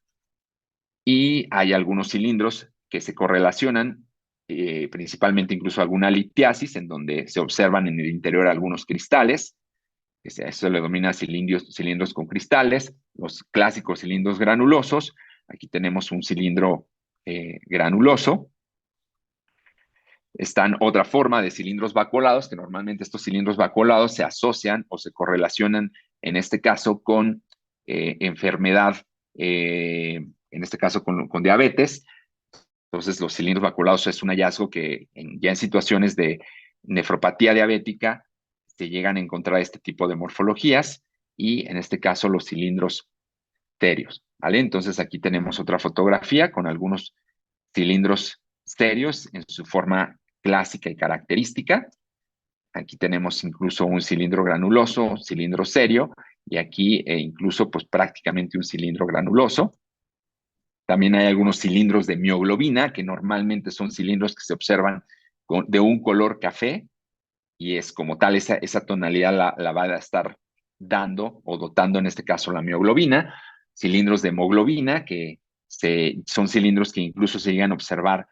y hay algunos cilindros que se correlacionan, principalmente incluso alguna litiasis, en donde se observan en el interior algunos cristales. Eso se le denomina cilindros con cristales, los clásicos cilindros granulosos. Aquí tenemos un cilindro granuloso. Están otra forma de cilindros vacuolados, que normalmente estos cilindros vacuolados se asocian o se correlacionan, en este caso, con enfermedad, en este caso con diabetes. Entonces, los cilindros vacuolados es un hallazgo que ya en situaciones de nefropatía diabética se llegan a encontrar este tipo de morfologías, y en este caso los cilindros serios, ¿vale? Entonces, aquí tenemos otra fotografía con algunos cilindros serios en su forma clásica y característica. Aquí tenemos incluso un cilindro granuloso, un cilindro serio, y aquí incluso pues prácticamente un cilindro granuloso. También hay algunos cilindros de mioglobina, que normalmente son cilindros que se observan de un color café, y es como tal esa tonalidad la va a estar dando o dotando, en este caso, la mioglobina. Cilindros de hemoglobina, que son cilindros que incluso se llegan a observar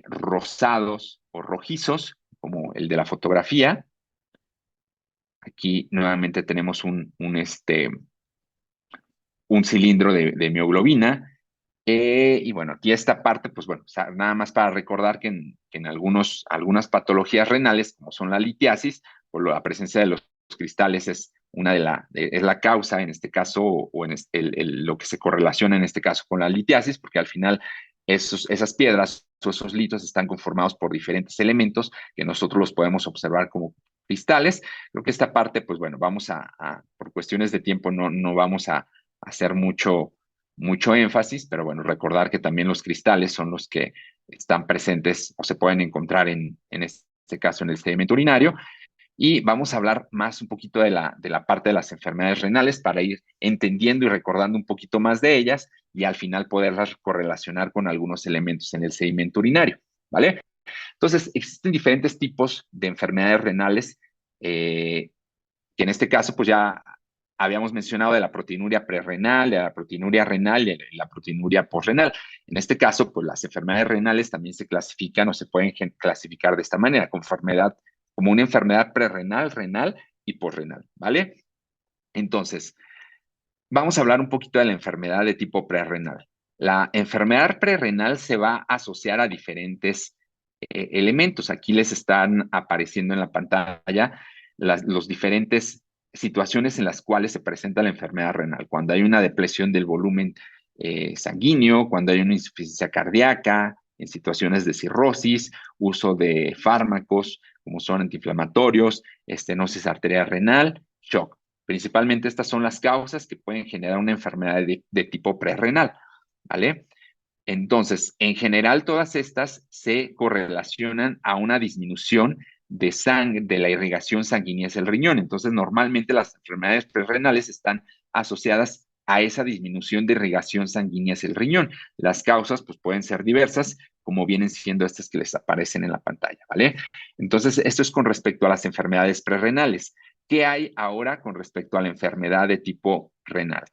rosados o rojizos, como el de la fotografía. Aquí nuevamente tenemos un cilindro de mioglobina. Y bueno, aquí esta parte, pues bueno, o sea, nada más para recordar que en algunas patologías renales, como son la litiasis, por la presencia de los cristales es es la causa en este caso, o en lo que se correlaciona en este caso con la litiasis, porque al final esas piedras o esos litos están conformados por diferentes elementos que nosotros los podemos observar como cristales. Creo que esta parte, pues bueno, por cuestiones de tiempo no vamos a hacer mucho énfasis, pero bueno, recordar que también los cristales son los que están presentes o se pueden encontrar en este caso en el sedimento urinario. Y vamos a hablar más un poquito de la parte de las enfermedades renales, para ir entendiendo y recordando un poquito más de ellas, y al final poderlas correlacionar con algunos elementos en el sedimento urinario, ¿vale? Entonces, existen diferentes tipos de enfermedades renales, que en este caso, pues ya habíamos mencionado de la proteinuria prerrenal, de la proteinuria renal y de la proteinuria posrenal. En este caso, pues las enfermedades renales también se clasifican o se pueden clasificar de esta manera, como una enfermedad prerrenal, renal y posrenal, ¿vale? Entonces, vamos a hablar un poquito de la enfermedad de tipo prerrenal. La enfermedad prerrenal se va a asociar a diferentes elementos. Aquí les están apareciendo en la pantalla los diferentes situaciones en las cuales se presenta la enfermedad renal. Cuando hay una depresión del volumen sanguíneo, cuando hay una insuficiencia cardíaca, en situaciones de cirrosis, uso de fármacos como son antiinflamatorios, estenosis arterial renal, shock. Principalmente estas son las causas que pueden generar una enfermedad de tipo prerrenal, ¿vale? Entonces, en general, todas estas se correlacionan a una disminución de la irrigación sanguínea hacia el riñón. Entonces, normalmente las enfermedades prerrenales están asociadas a esa disminución de irrigación sanguínea hacia el riñón. Las causas, pues, pueden ser diversas, como vienen siendo estas que les aparecen en la pantalla, ¿vale? Entonces, esto es con respecto a las enfermedades prerrenales. ¿Qué hay ahora con respecto a la enfermedad de tipo renal?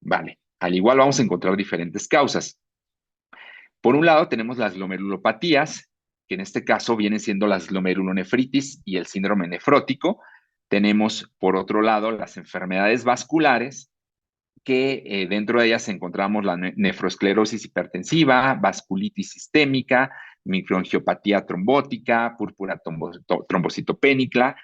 Vale, al igual vamos a encontrar diferentes causas. Por un lado tenemos las glomerulopatías, que en este caso vienen siendo las glomerulonefritis y el síndrome nefrótico. Tenemos, por otro lado, las enfermedades vasculares, que dentro de ellas encontramos la nefroesclerosis hipertensiva, vasculitis sistémica, microangiopatía trombótica, púrpura trombocitopénica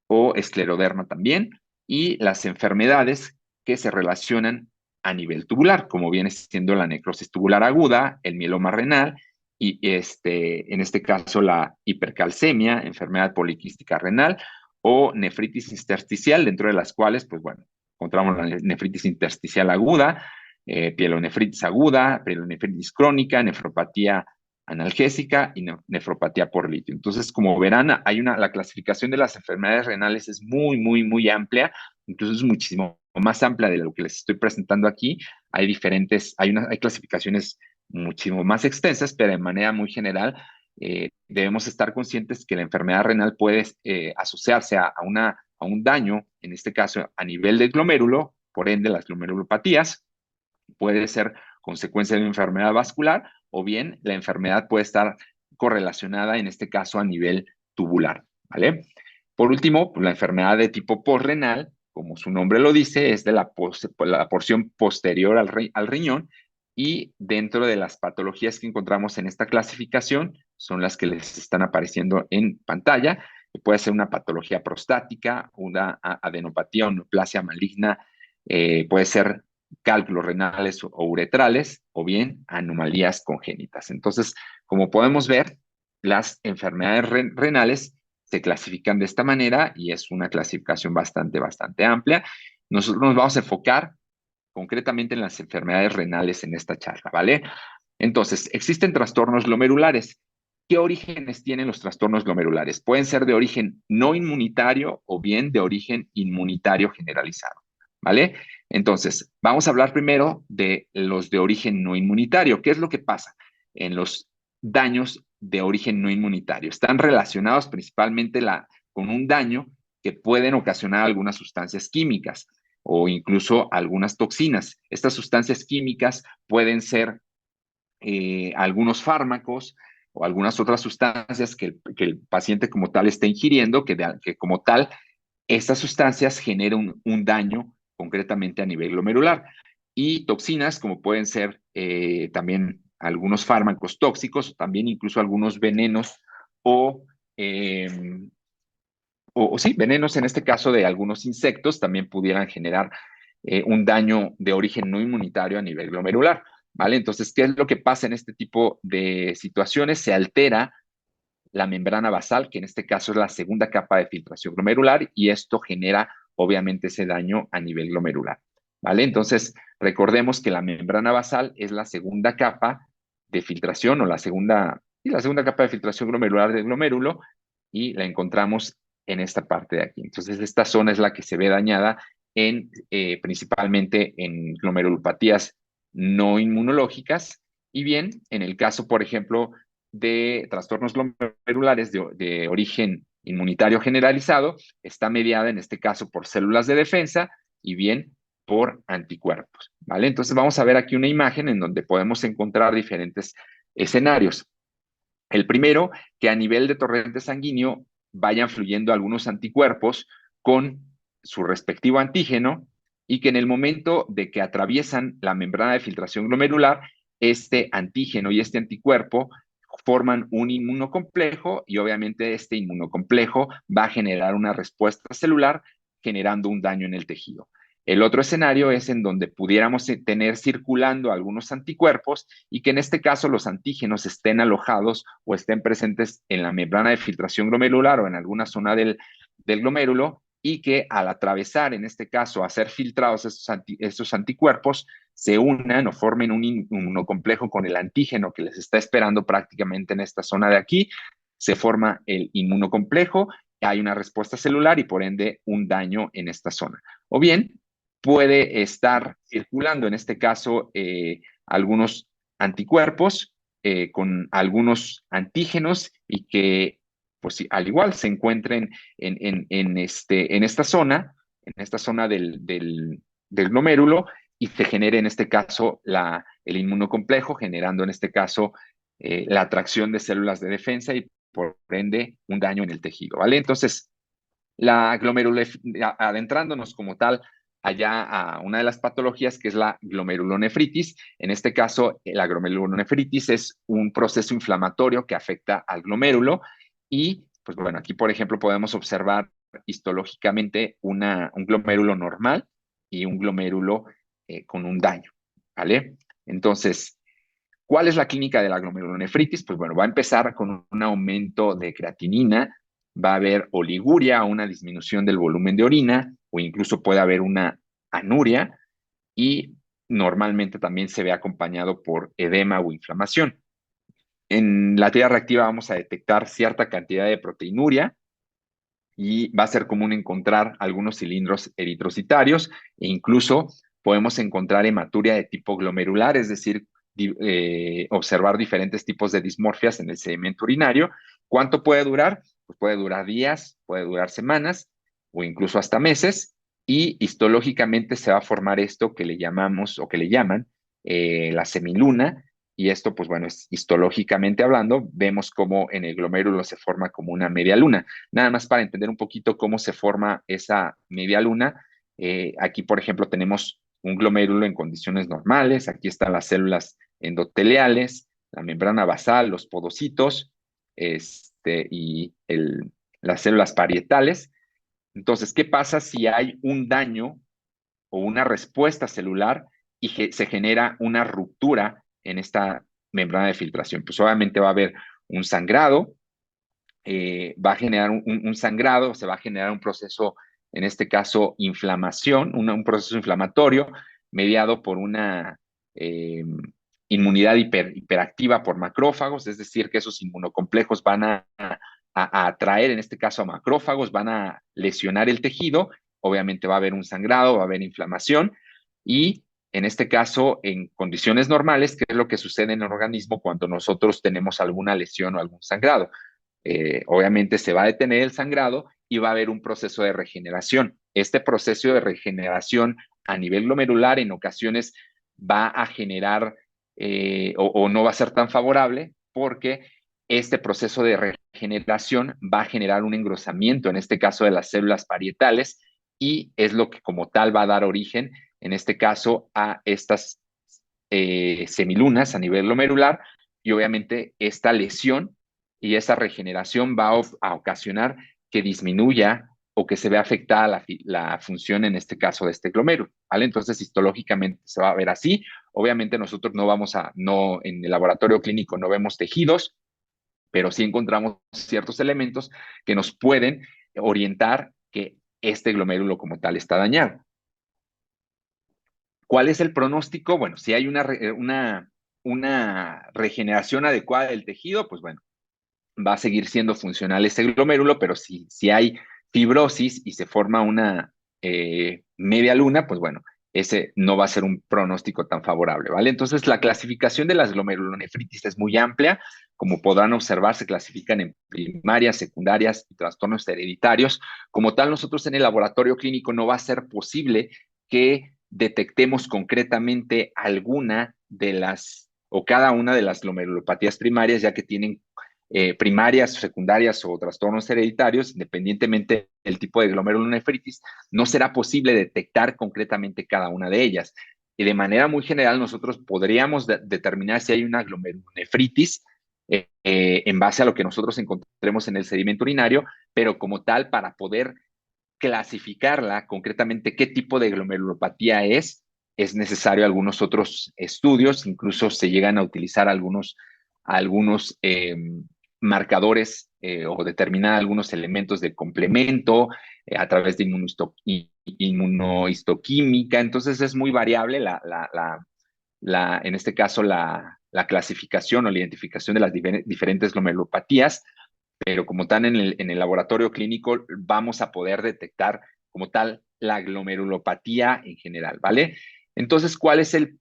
o escleroderma también, y las enfermedades que se relacionan a nivel tubular, como viene siendo la necrosis tubular aguda, el mieloma renal y en este caso la hipercalcemia, enfermedad poliquística renal o nefritis intersticial, dentro de las cuales, pues bueno, encontramos la nefritis intersticial aguda, pielonefritis aguda, pielonefritis crónica, nefropatía analgésica y nefropatía por litio. Entonces, como verán, la clasificación de las enfermedades renales es muy, muy, muy amplia, incluso es muchísimo más amplia de lo que les estoy presentando aquí. Hay clasificaciones muchísimo más extensas, pero de manera muy general, debemos estar conscientes que la enfermedad renal puede asociarse a un daño, en este caso a nivel del glomérulo, por ende las glomerulopatías, puede ser consecuencia de una enfermedad vascular o bien la enfermedad puede estar correlacionada, en este caso, a nivel tubular, ¿vale? Por último, pues, la enfermedad de tipo postrenal, como su nombre lo dice, es de la porción posterior al riñón y dentro de las patologías que encontramos en esta clasificación son las que les están apareciendo en pantalla. Puede ser una patología prostática, una adenopatía o neoplasia maligna, puede ser cálculos renales o uretrales o bien anomalías congénitas. Entonces, como podemos ver, las enfermedades renales se clasifican de esta manera y es una clasificación bastante, bastante amplia. Nosotros nos vamos a enfocar concretamente en las enfermedades renales en esta charla, ¿vale? Entonces, existen trastornos glomerulares. ¿Qué orígenes tienen los trastornos glomerulares? Pueden ser de origen no inmunitario o bien de origen inmunitario generalizado, ¿vale? Entonces, vamos a hablar primero de los de origen no inmunitario. ¿Qué es lo que pasa en los daños de origen no inmunitario? Están relacionados principalmente con un daño que pueden ocasionar algunas sustancias químicas o incluso algunas toxinas. Estas sustancias químicas pueden ser algunos fármacos o algunas otras sustancias que el paciente como tal está ingiriendo, que como tal, estas sustancias generan un daño concretamente a nivel glomerular. Y toxinas como pueden ser también algunos fármacos tóxicos, también incluso algunos venenos o eh, o sí, venenos en este caso de algunos insectos también pudieran generar un daño de origen no inmunitario a nivel glomerular, ¿vale? Entonces, ¿qué es lo que pasa en este tipo de situaciones? Se altera la membrana basal, que en este caso es la segunda capa de filtración glomerular, y esto genera obviamente ese daño a nivel glomerular, ¿vale? Entonces, recordemos que la membrana basal es la segunda capa de filtración o la segunda capa de filtración glomerular del glomérulo y la encontramos en esta parte de aquí. Entonces, esta zona es la que se ve dañada principalmente en glomerulopatías no inmunológicas y bien, en el caso, por ejemplo, de trastornos glomerulares de origen inmunitario generalizado, está mediada en este caso por células de defensa y bien por anticuerpos, ¿vale? Entonces vamos a ver aquí una imagen en donde podemos encontrar diferentes escenarios. El primero, que a nivel de torrente sanguíneo vayan fluyendo algunos anticuerpos con su respectivo antígeno y que en el momento de que atraviesan la membrana de filtración glomerular, este antígeno y este anticuerpo forman un inmunocomplejo y obviamente este inmunocomplejo va a generar una respuesta celular generando un daño en el tejido. El otro escenario es en donde pudiéramos tener circulando algunos anticuerpos y que en este caso los antígenos estén alojados o estén presentes en la membrana de filtración glomerular o en alguna zona del glomérulo y que al atravesar, en este caso, a ser filtrados estos anticuerpos, se unan o formen un inmunocomplejo con el antígeno que les está esperando prácticamente en esta zona de aquí, se forma el inmunocomplejo, hay una respuesta celular y por ende un daño en esta zona. O bien, puede estar circulando, en este caso, algunos anticuerpos con algunos antígenos y que, pues al igual, se encuentren en esta zona del glomérulo y se genere en este caso el inmunocomplejo, generando en este caso la atracción de células de defensa y por ende un daño en el tejido, ¿vale? Entonces, adentrándonos como tal allá a una de las patologías que es la glomerulonefritis. En este caso, la glomerulonefritis es un proceso inflamatorio que afecta al glomérulo y, pues bueno, aquí por ejemplo podemos observar histológicamente un glomérulo normal y un glomérulo con un daño, ¿vale? Entonces, ¿cuál es la clínica de la glomerulonefritis? Pues bueno, va a empezar con un aumento de creatinina, va a haber oliguria, una disminución del volumen de orina, o incluso puede haber una anuria, y normalmente también se ve acompañado por edema o inflamación. En la tira reactiva vamos a detectar cierta cantidad de proteinuria y va a ser común encontrar algunos cilindros eritrocitarios e incluso podemos encontrar hematuria de tipo glomerular, es decir, observar diferentes tipos de dismorfias en el sedimento urinario. ¿Cuánto puede durar? Pues puede durar días, puede durar semanas o incluso hasta meses, y histológicamente se va a formar esto que le llamamos o que le llaman la semiluna. Y esto, pues bueno, es histológicamente hablando, vemos cómo en el glomérulo se forma como una media luna. Nada más para entender un poquito cómo se forma esa media luna, aquí, por ejemplo, tenemos un glomérulo en condiciones normales. Aquí están las células endoteliales, la membrana basal, los podocitos, y las células parietales. Entonces, ¿qué pasa si hay un daño o una respuesta celular y se genera una ruptura en esta membrana de filtración? Pues obviamente va a haber un sangrado, va a generar un sangrado, se va a generar un proceso, en este caso, inflamación, un proceso inflamatorio mediado por una inmunidad hiperactiva por macrófagos, es decir, que esos inmunocomplejos van a atraer, en este caso, a macrófagos, van a lesionar el tejido, obviamente va a haber un sangrado, va a haber inflamación y en este caso, en condiciones normales, ¿qué es lo que sucede en el organismo cuando nosotros tenemos alguna lesión o algún sangrado? Obviamente se va a detener el sangrado y va a haber un proceso de regeneración. Este proceso de regeneración a nivel glomerular en ocasiones va a generar o no va a ser tan favorable porque este proceso de regeneración va a generar un engrosamiento, en este caso de las células parietales, y es lo que como tal va a dar origen, en este caso, a estas semilunas a nivel glomerular, y obviamente esta lesión y esa regeneración va a ocasionar que disminuya o que se vea afectada la función, en este caso, de este glomérulo, ¿vale? Entonces, histológicamente se va a ver así. Obviamente nosotros no, en el laboratorio clínico no vemos tejidos, pero sí encontramos ciertos elementos que nos pueden orientar que este glomérulo como tal está dañado. ¿Cuál es el pronóstico? Bueno, si hay una regeneración adecuada del tejido, pues bueno, va a seguir siendo funcional ese glomérulo, pero si hay fibrosis y se forma una media luna, pues bueno, ese no va a ser un pronóstico tan favorable, ¿vale? Entonces, la clasificación de las glomerulonefritis es muy amplia. Como podrán observar, se clasifican en primarias, secundarias y trastornos hereditarios. Como tal, nosotros en el laboratorio clínico no va a ser posible que detectemos concretamente alguna de las o cada una de las glomerulopatías primarias, ya que tienen primarias, secundarias o trastornos hereditarios, independientemente del tipo de glomerulonefritis, no será posible detectar concretamente cada una de ellas. Y de manera muy general, nosotros podríamos determinar si hay una glomerulonefritis en base a lo que nosotros encontremos en el sedimento urinario, pero como tal, para poder clasificarla concretamente qué tipo de glomerulopatía es necesario algunos otros estudios, incluso se llegan a utilizar algunos marcadores o determinar algunos elementos de complemento a través de inmunohistoquímica. Entonces es muy variable en este caso la clasificación o la identificación de las diferentes glomerulopatías, pero como tal en el laboratorio clínico vamos a poder detectar como tal la glomerulopatía en general, ¿vale? Entonces, ¿cuál es el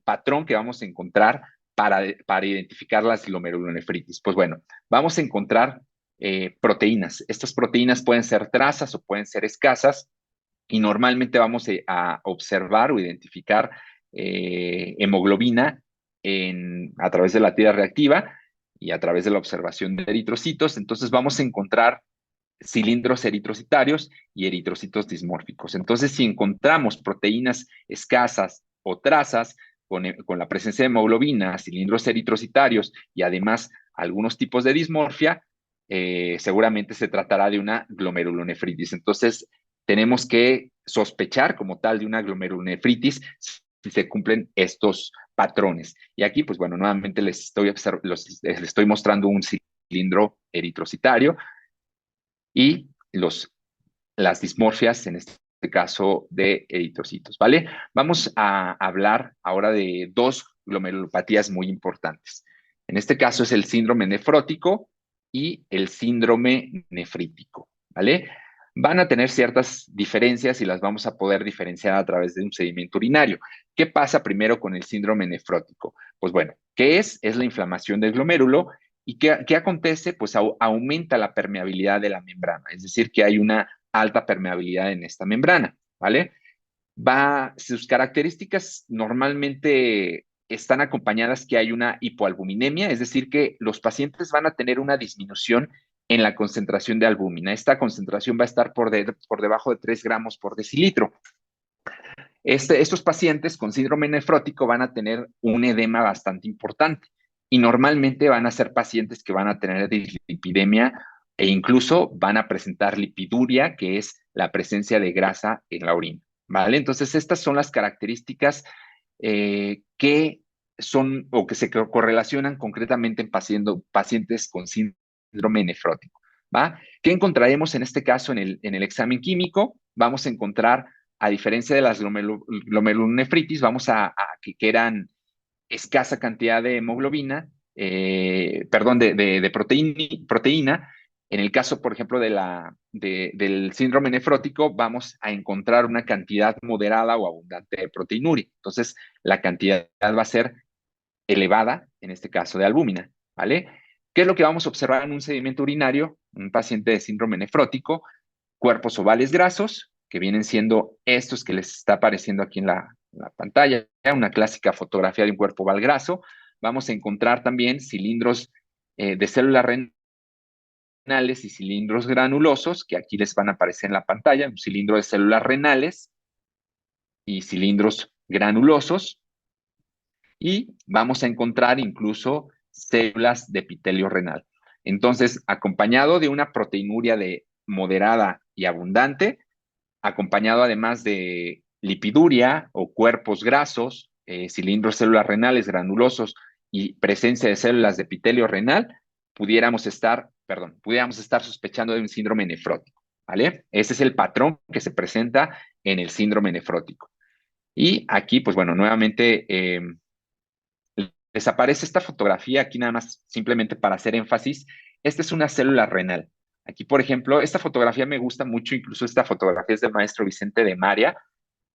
patrón que vamos a encontrar para identificar las glomerulonefritis? Pues bueno, vamos a encontrar proteínas. Estas proteínas pueden ser trazas o pueden ser escasas, y normalmente vamos a observar o identificar hemoglobina a través de la tira reactiva y a través de la observación de eritrocitos. Entonces vamos a encontrar cilindros eritrocitarios y eritrocitos dismórficos. Entonces, si encontramos proteínas escasas o trazas con la presencia de hemoglobina, cilindros eritrocitarios y además algunos tipos de dismorfia, seguramente se tratará de una glomerulonefritis. Entonces, tenemos que sospechar como tal de una glomerulonefritis si se cumplen estos patrones. Y aquí, pues bueno, nuevamente les estoy mostrando un cilindro eritrocitario y las dismorfias, en este caso de eritrocitos, ¿vale? Vamos a hablar ahora de dos glomerulopatías muy importantes. En este caso es el síndrome nefrótico y el síndrome nefrítico, ¿vale? Van a tener ciertas diferencias y las vamos a poder diferenciar a través de un sedimento urinario. ¿Qué pasa primero con el síndrome nefrótico? Pues bueno, ¿qué es? Es la inflamación del glomérulo. ¿Y qué acontece? Pues aumenta la permeabilidad de la membrana, es decir, que hay una alta permeabilidad en esta membrana, ¿vale? Sus características normalmente están acompañadas que hay una hipoalbuminemia, es decir, que los pacientes van a tener una disminución en la concentración de albúmina. Esta concentración va a estar por debajo de 3 gramos por decilitro. Estos pacientes con síndrome nefrótico van a tener un edema bastante importante y normalmente van a ser pacientes que van a tener dislipidemia e incluso van a presentar lipiduria, que es la presencia de grasa en la orina, ¿vale? Entonces, estas son las características que son o que se correlacionan concretamente en pacientes con síndrome nefrótico, ¿va? ¿Qué encontraremos en este caso en el examen químico? Vamos a encontrar, a diferencia de las glomerulonefritis, vamos a que eran escasa cantidad de hemoglobina, perdón, de proteína. En el caso, por ejemplo, del síndrome nefrótico, vamos a encontrar una cantidad moderada o abundante de proteinuria. Entonces, la cantidad va a ser elevada, en este caso de albúmina, ¿vale? ¿Qué es lo que vamos a observar en un sedimento urinario? Un paciente de síndrome nefrótico, cuerpos ovales grasos, que vienen siendo estos que les está apareciendo aquí en la pantalla, una clásica fotografía de un cuerpo oval graso. Vamos a encontrar también cilindros de células renales y cilindros granulosos, que aquí les van a aparecer en la pantalla, un cilindro de células renales y cilindros granulosos. Y vamos a encontrar incluso células de epitelio renal. Entonces, acompañado de una proteinuria de moderada y abundante, acompañado además de lipiduria o cuerpos grasos, cilindros células renales granulosos y presencia de células de epitelio renal, pudiéramos estar sospechando de un síndrome nefrótico, ¿vale? Ese es el patrón que se presenta en el síndrome nefrótico. Y aquí, pues bueno, nuevamente les aparece esta fotografía aquí nada más simplemente para hacer énfasis. Esta es una célula renal. Aquí, por ejemplo, esta fotografía me gusta mucho, incluso esta fotografía es del maestro Vicente de María,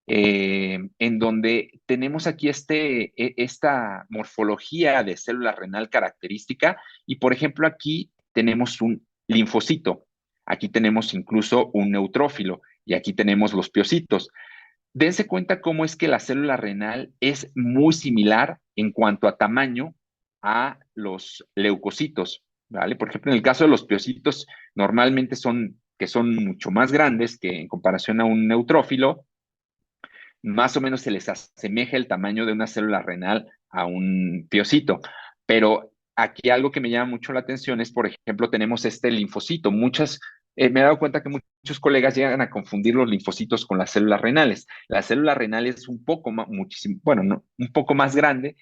en donde tenemos aquí esta morfología de célula renal característica y, por ejemplo, aquí tenemos un linfocito, aquí tenemos incluso un neutrófilo y aquí tenemos los piocitos. Dense cuenta cómo es que la célula renal es muy similar en cuanto a tamaño a los leucocitos, ¿vale? Por ejemplo, en el caso de los piocitos, normalmente son mucho más grandes que en comparación a un neutrófilo, más o menos se les asemeja el tamaño de una célula renal a un piocito. Pero aquí algo que me llama mucho la atención es, por ejemplo, tenemos este linfocito. Me he dado cuenta que muchos colegas llegan a confundir los linfocitos con las células renales. La célula renal es un poco más, muchísimo, bueno, no, un poco más grande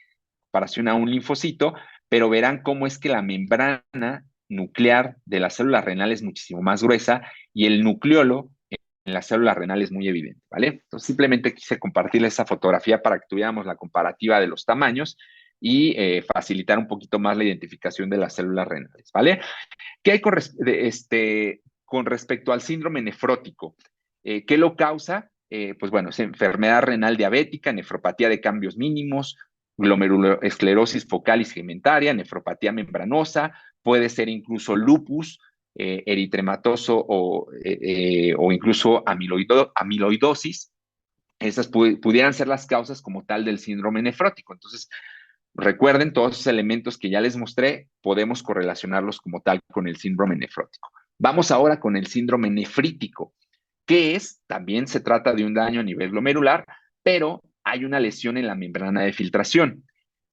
comparación a un linfocito, pero verán cómo es que la membrana nuclear de la célula renal es muchísimo más gruesa y el nucleolo en la célula renal es muy evidente, ¿vale? Entonces simplemente quise compartirles esa fotografía para que tuviéramos la comparativa de los tamaños y facilitar un poquito más la identificación de las células renales, ¿vale? ¿Qué hay con respecto al síndrome nefrótico? ¿Qué lo causa? Pues bueno, es enfermedad renal diabética, nefropatía de cambios mínimos, glomeruloesclerosis focal y segmentaria, nefropatía membranosa, puede ser incluso lupus, eritematoso o incluso amiloidosis. Esas pudieran ser las causas como tal del síndrome nefrótico. Entonces, recuerden, todos esos elementos que ya les mostré, podemos correlacionarlos como tal con el síndrome nefrótico. Vamos ahora con el síndrome nefrítico, que también se trata de un daño a nivel glomerular, pero hay una lesión en la membrana de filtración.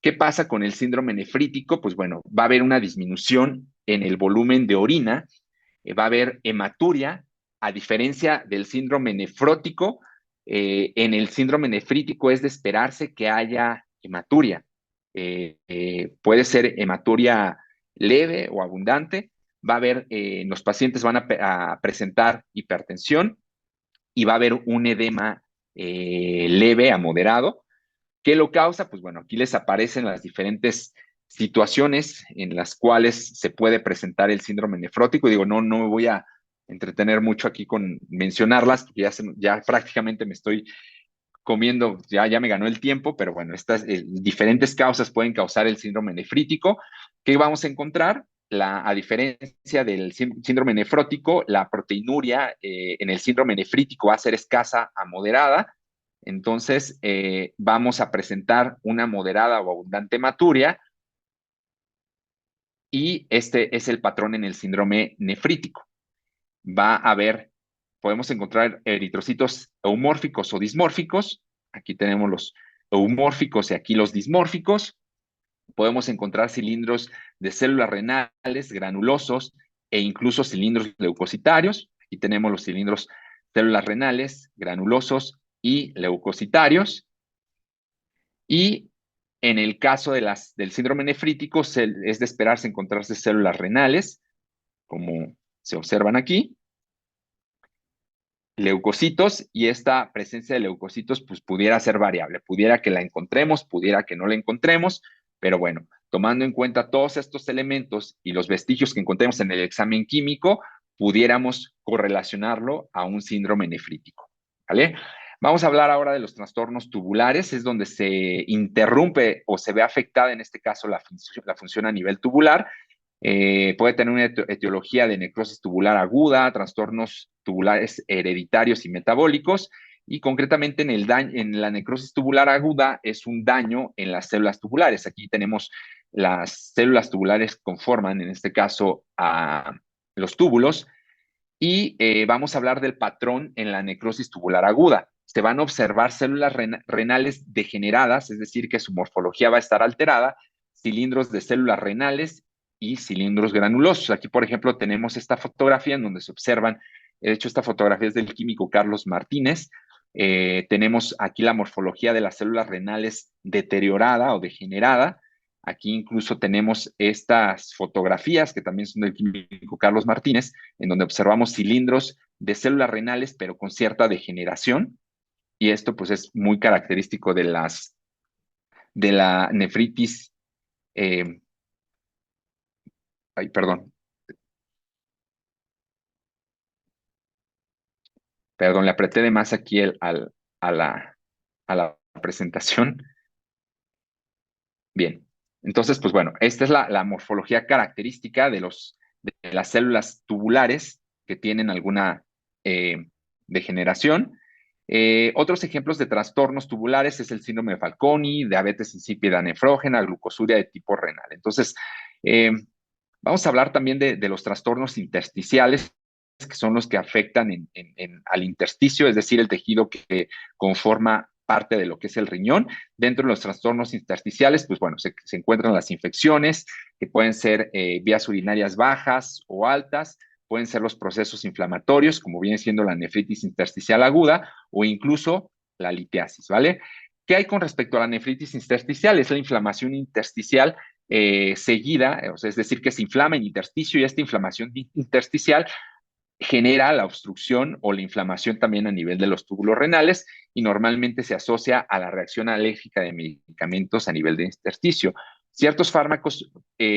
¿Qué pasa con el síndrome nefrítico? Pues bueno, va a haber una disminución en el volumen de orina, va a haber hematuria, a diferencia del síndrome nefrótico, en el síndrome nefrítico es de esperarse que haya hematuria. Puede ser hematuria leve o abundante, va a haber, los pacientes van a presentar hipertensión y va a haber un edema leve a moderado. ¿Qué lo causa? Pues bueno, aquí les aparecen las diferentes situaciones en las cuales se puede presentar el síndrome nefrótico. Digo, no me voy a entretener mucho aquí con mencionarlas, porque ya prácticamente me estoy comiendo, ya me ganó el tiempo, pero bueno, estas diferentes causas pueden causar el síndrome nefrítico. ¿Qué vamos a encontrar? A diferencia del síndrome nefrótico, la proteinuria en el síndrome nefrítico va a ser escasa a moderada. Entonces, vamos a presentar una moderada o abundante hematuria, y este es el patrón en el síndrome nefrítico. Va a haber, podemos encontrar eritrocitos eumórficos o dismórficos. Aquí tenemos los eumórficos y aquí los dismórficos. Podemos encontrar cilindros de células renales granulosos e incluso cilindros leucocitarios. Aquí tenemos los cilindros células renales granulosos y leucocitarios. Y en el caso del síndrome nefrítico, es de esperarse encontrarse células renales, como se observan aquí, leucocitos, y esta presencia de leucocitos pues pudiera ser variable, pudiera que la encontremos, pudiera que no la encontremos, pero bueno, tomando en cuenta todos estos elementos y los vestigios que encontremos en el examen químico, pudiéramos correlacionarlo a un síndrome nefrítico, ¿vale? Vamos a hablar ahora de los trastornos tubulares, es donde se interrumpe o se ve afectada en este caso la función a nivel tubular. Puede tener una etiología de necrosis tubular aguda, trastornos tubulares hereditarios y metabólicos, y concretamente en la necrosis tubular aguda es un daño en las células tubulares. Aquí tenemos las células tubulares conforman, en este caso, a los túbulos, y vamos a hablar del patrón en la necrosis tubular aguda. Se van a observar células renales degeneradas, es decir, que su morfología va a estar alterada, cilindros de células renales y cilindros granulosos. Aquí, por ejemplo, tenemos esta fotografía en donde se observan, de hecho, esta fotografía es del químico Carlos Martínez. Tenemos aquí la morfología de las células renales deteriorada o degenerada. Aquí incluso tenemos estas fotografías que también son del químico Carlos Martínez, en donde observamos cilindros de células renales, pero con cierta degeneración. Y esto pues es muy característico de la nefritis. Ay, perdón, le apreté de más aquí a la presentación. Bien, entonces, pues bueno, esta es la morfología característica de las células tubulares que tienen alguna degeneración. Otros ejemplos de trastornos tubulares es el síndrome de Fanconi, diabetes insípida nefrógena, glucosuria de tipo renal. Entonces, eh, vamos a hablar también de los trastornos intersticiales, que son los que afectan al intersticio, es decir, el tejido que conforma parte de lo que es el riñón. Dentro de los trastornos intersticiales, pues bueno, se encuentran las infecciones, que pueden ser vías urinarias bajas o altas, pueden ser los procesos inflamatorios, como viene siendo la nefritis intersticial aguda, o incluso la litiasis, ¿vale? ¿Qué hay con respecto a la nefritis intersticial? Es la inflamación intersticial seguida, o sea, es decir, que se inflama el intersticio, y esta inflamación intersticial genera la obstrucción o la inflamación también a nivel de los túbulos renales, y normalmente se asocia a la reacción alérgica de medicamentos a nivel de intersticio. Ciertos fármacos,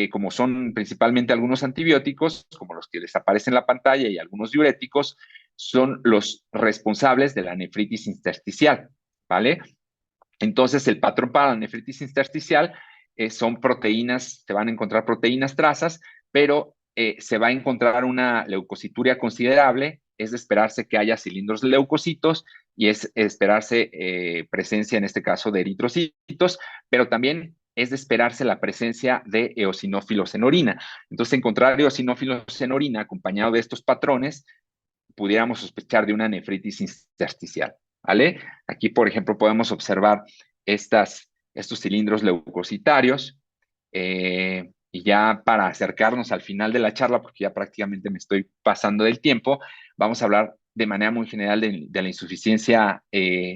como son principalmente algunos antibióticos, como los que les aparecen en la pantalla, y algunos diuréticos, son los responsables de la nefritis intersticial, ¿vale? Entonces, el patrón para la nefritis intersticial son proteínas, se van a encontrar proteínas trazas, pero se va a encontrar una leucocituria considerable. Es de esperarse que haya cilindros de leucocitos, y es de esperarse presencia, en este caso, de eritrocitos, pero también es de esperarse la presencia de eosinófilos en orina. Entonces, encontrar eosinófilos en orina acompañado de estos patrones, pudiéramos sospechar de una nefritis intersticial, ¿vale? Aquí, por ejemplo, podemos observar estos cilindros leucocitarios. Y ya para acercarnos al final de la charla, porque ya prácticamente me estoy pasando del tiempo, vamos a hablar de manera muy general de la insuficiencia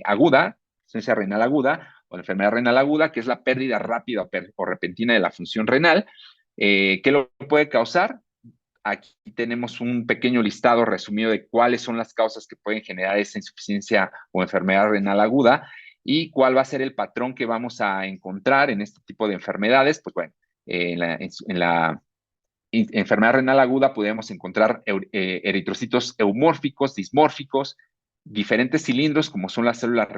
aguda, insuficiencia renal aguda, o la enfermedad renal aguda, que es la pérdida rápida o repentina de la función renal. ¿Qué lo puede causar? Aquí tenemos un pequeño listado resumido de cuáles son las causas que pueden generar esa insuficiencia o enfermedad renal aguda, y cuál va a ser el patrón que vamos a encontrar en este tipo de enfermedades. Pues bueno, en la enfermedad renal aguda podemos encontrar eritrocitos eumórficos, dismórficos, diferentes cilindros como son las células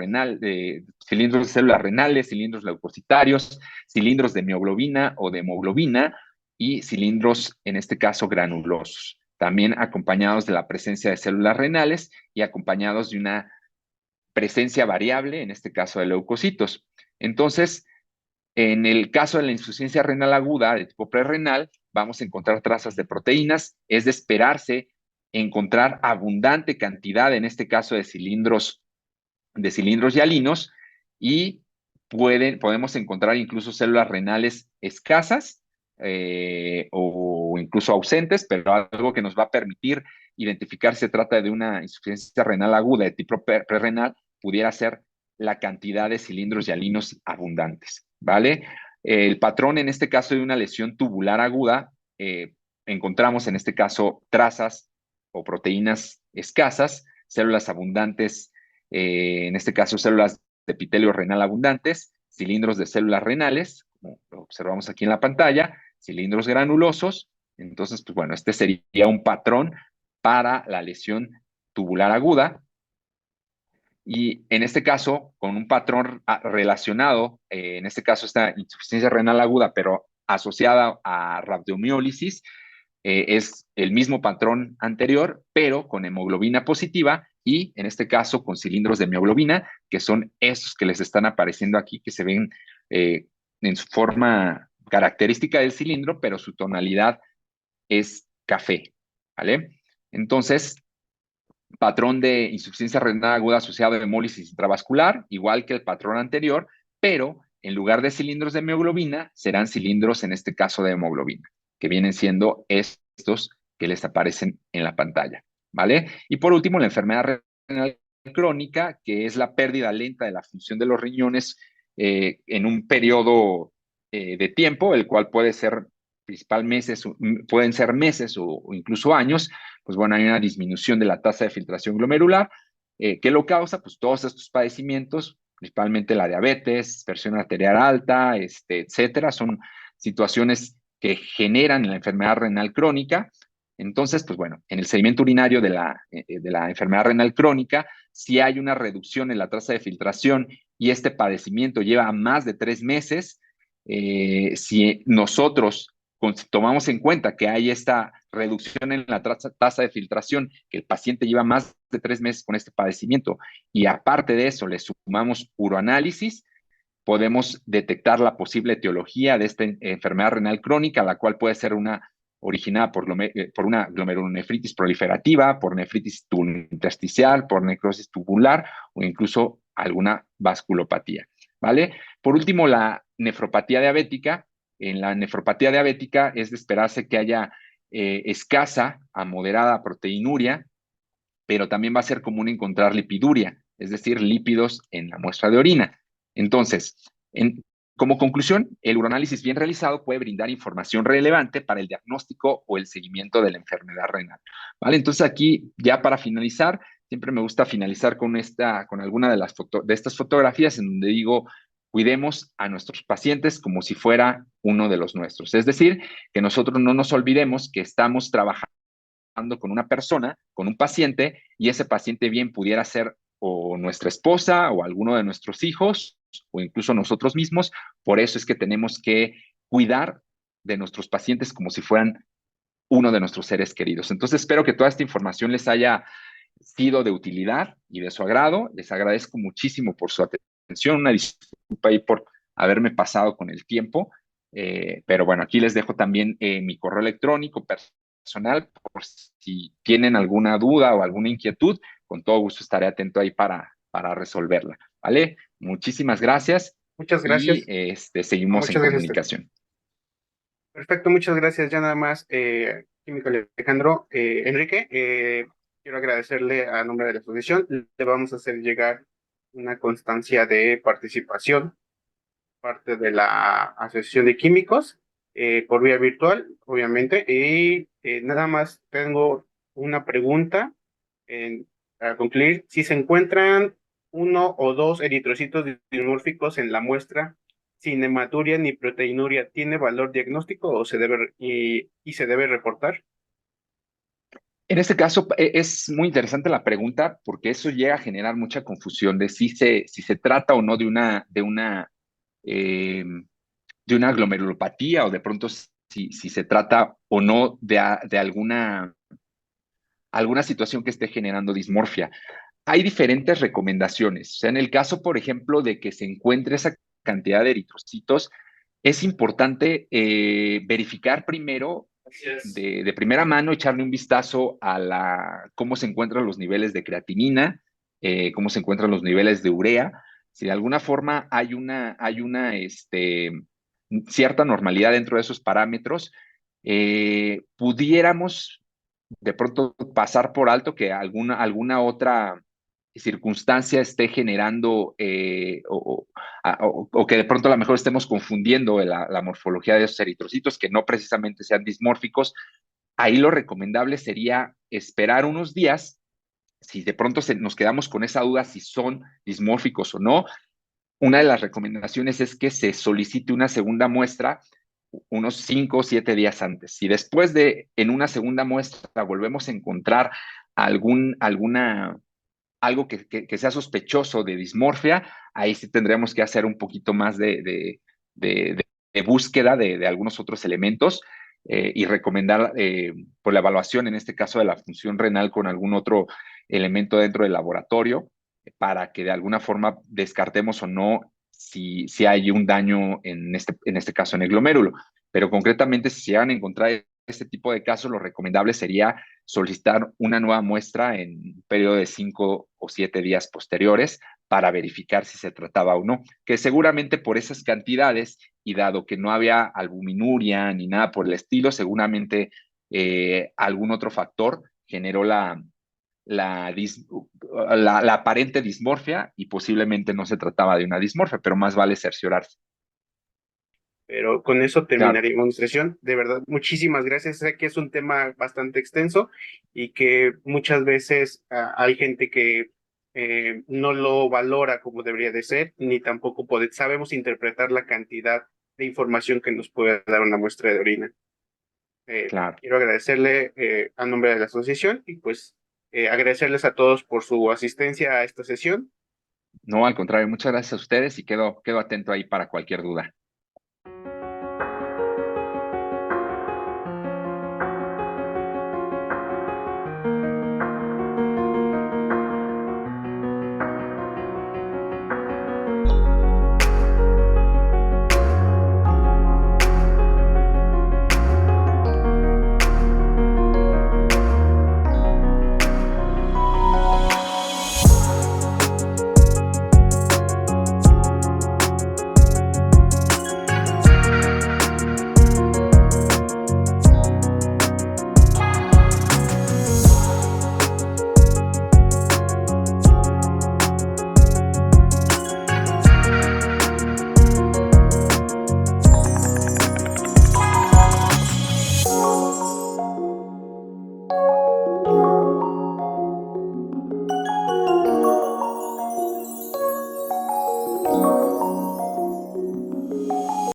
cilindros de células renales, cilindros leucocitarios, cilindros de mioglobina o de hemoglobina y cilindros, en este caso, granulosos. También acompañados de la presencia de células renales y acompañados de una presencia variable, en este caso de leucocitos. Entonces, en el caso de la insuficiencia renal aguda de tipo prerrenal, vamos a encontrar trazas de proteínas. Es de esperarse encontrar abundante cantidad, en este caso de cilindros hialinos, y podemos encontrar incluso células renales escasas o incluso ausentes, pero algo que nos va a permitir identificar si se trata de una insuficiencia renal aguda de tipo prerrenal, pudiera ser la cantidad de cilindros hialinos abundantes, ¿vale? El patrón en este caso de una lesión tubular aguda, encontramos en este caso trazas o proteínas escasas, células abundantes, en este caso células de epitelio renal abundantes, cilindros de células renales, como lo observamos aquí en la pantalla, cilindros granulosos. Entonces, pues bueno, este sería un patrón para la lesión tubular aguda. Y en este caso, con un patrón relacionado, en este caso esta insuficiencia renal aguda, pero asociada a rhabdomiólisis, es el mismo patrón anterior, pero con hemoglobina positiva y en este caso con cilindros de mioglobina, que son esos que les están apareciendo aquí, que se ven en su forma característica del cilindro, pero su tonalidad es café, ¿vale? Entonces, patrón de insuficiencia renal aguda asociado a hemólisis intravascular, igual que el patrón anterior, pero en lugar de cilindros de mioglobina, serán cilindros, en este caso, de hemoglobina, que vienen siendo estos que les aparecen en la pantalla, ¿vale? Y por último, la enfermedad renal crónica, que es la pérdida lenta de la función de los riñones en un periodo de tiempo, el cual puede ser pueden ser meses o incluso años. Pues bueno, hay una disminución de la tasa de filtración glomerular. ¿Qué lo causa? Pues todos estos padecimientos, principalmente la diabetes, presión arterial alta, etcétera, son situaciones que generan la enfermedad renal crónica. Entonces, pues bueno, en el sedimento urinario de la enfermedad renal crónica, si hay una reducción en la tasa de filtración y este padecimiento lleva más de 3 meses, si nosotros tomamos en cuenta que hay esta reducción en la tasa de filtración, que el paciente lleva más de 3 meses con este padecimiento, y aparte de eso le sumamos uroanálisis, podemos detectar la posible etiología de esta enfermedad renal crónica, la cual puede ser originada por una glomerulonefritis proliferativa, por nefritis intersticial, por necrosis tubular o incluso alguna vasculopatía, ¿vale? Por último, la nefropatía diabética. En la nefropatía diabética es de esperarse que haya escasa a moderada proteinuria, pero también va a ser común encontrar lipiduria, es decir, lípidos en la muestra de orina. Entonces, como conclusión, el uroanálisis bien realizado puede brindar información relevante para el diagnóstico o el seguimiento de la enfermedad renal, ¿vale? Entonces aquí, ya para finalizar, siempre me gusta finalizar con alguna de estas fotografías en donde digo, cuidemos a nuestros pacientes como si fuera uno de los nuestros. Es decir, que nosotros no nos olvidemos que estamos trabajando con una persona, con un paciente, y ese paciente bien pudiera ser o nuestra esposa o alguno de nuestros hijos o incluso nosotros mismos. Por eso es que tenemos que cuidar de nuestros pacientes como si fueran uno de nuestros seres queridos. Entonces, espero que toda esta información les haya sido de utilidad y de su agrado. Les agradezco muchísimo por su atención. Una disculpa ahí por haberme pasado con el tiempo. Pero bueno, aquí les dejo también mi correo electrónico personal por si tienen alguna duda o alguna inquietud. Con todo gusto estaré atento ahí para resolverla. ¿Vale? Muchísimas gracias Muchas y gracias. seguimos en Muchas gracias. comunicación. Perfecto, muchas gracias. Ya nada más, químico Alejandro, Enrique, quiero agradecerle a nombre de la asociación. Le vamos a hacer llegar una constancia de participación, parte de la Asociación de Químicos, por vía virtual, obviamente. Y nada más tengo una pregunta para concluir. Si se encuentran uno o dos eritrocitos dismórficos en la muestra, sin hematuria ni proteinuria, ¿tiene valor diagnóstico o y se debe reportar? En este caso, es muy interesante la pregunta porque eso llega a generar mucha confusión de si se trata o no eh, de una glomerulopatía o de pronto si se trata o no de alguna situación que esté generando dismorfia. Hay diferentes recomendaciones. O sea, en el caso, por ejemplo, de que se encuentre esa cantidad de eritrocitos, es importante verificar primero Así es. de primera mano, echarle un vistazo a cómo se encuentran los niveles de creatinina, cómo se encuentran los niveles de urea. Si de alguna forma hay una cierta normalidad dentro de esos parámetros, pudiéramos de pronto pasar por alto que alguna otra circunstancia esté generando o que de pronto a lo mejor estemos confundiendo la morfología de esos eritrocitos, que no precisamente sean dismórficos. Ahí lo recomendable sería esperar unos días. Si de pronto nos quedamos con esa duda si son dismórficos o no, una de las recomendaciones es que se solicite una segunda muestra unos 5 o 7 días antes. Si después en una segunda muestra volvemos a encontrar algo que sea sospechoso de dismorfia, ahí sí tendremos que hacer un poquito más de búsqueda de algunos otros elementos y recomendar por la evaluación, en este caso de la función renal, con algún otro elemento dentro del laboratorio para que de alguna forma descartemos o no si hay un daño en este caso en el glomérulo. Pero concretamente, si se llegan a encontrar este tipo de casos, lo recomendable sería solicitar una nueva muestra en un periodo de 5 o 7 días posteriores para verificar si se trataba o no, que seguramente por esas cantidades y dado que no había albuminuria ni nada por el estilo, seguramente algún otro factor generó la, dis, la aparente dismorfia y posiblemente no se trataba de una dismorfia, pero más vale cerciorarse. Pero con eso Claro, terminaría mi sesión. De verdad, muchísimas gracias. Sé que es un tema bastante extenso y que muchas veces hay gente que no lo valora como debería de ser, ni tampoco sabemos interpretar la cantidad de información que nos puede dar una muestra de orina. claro. Quiero agradecerle a nombre de la asociación y pues agradecerles a todos por su asistencia a esta sesión. No, al contrario, muchas gracias a ustedes y quedo atento ahí para cualquier duda.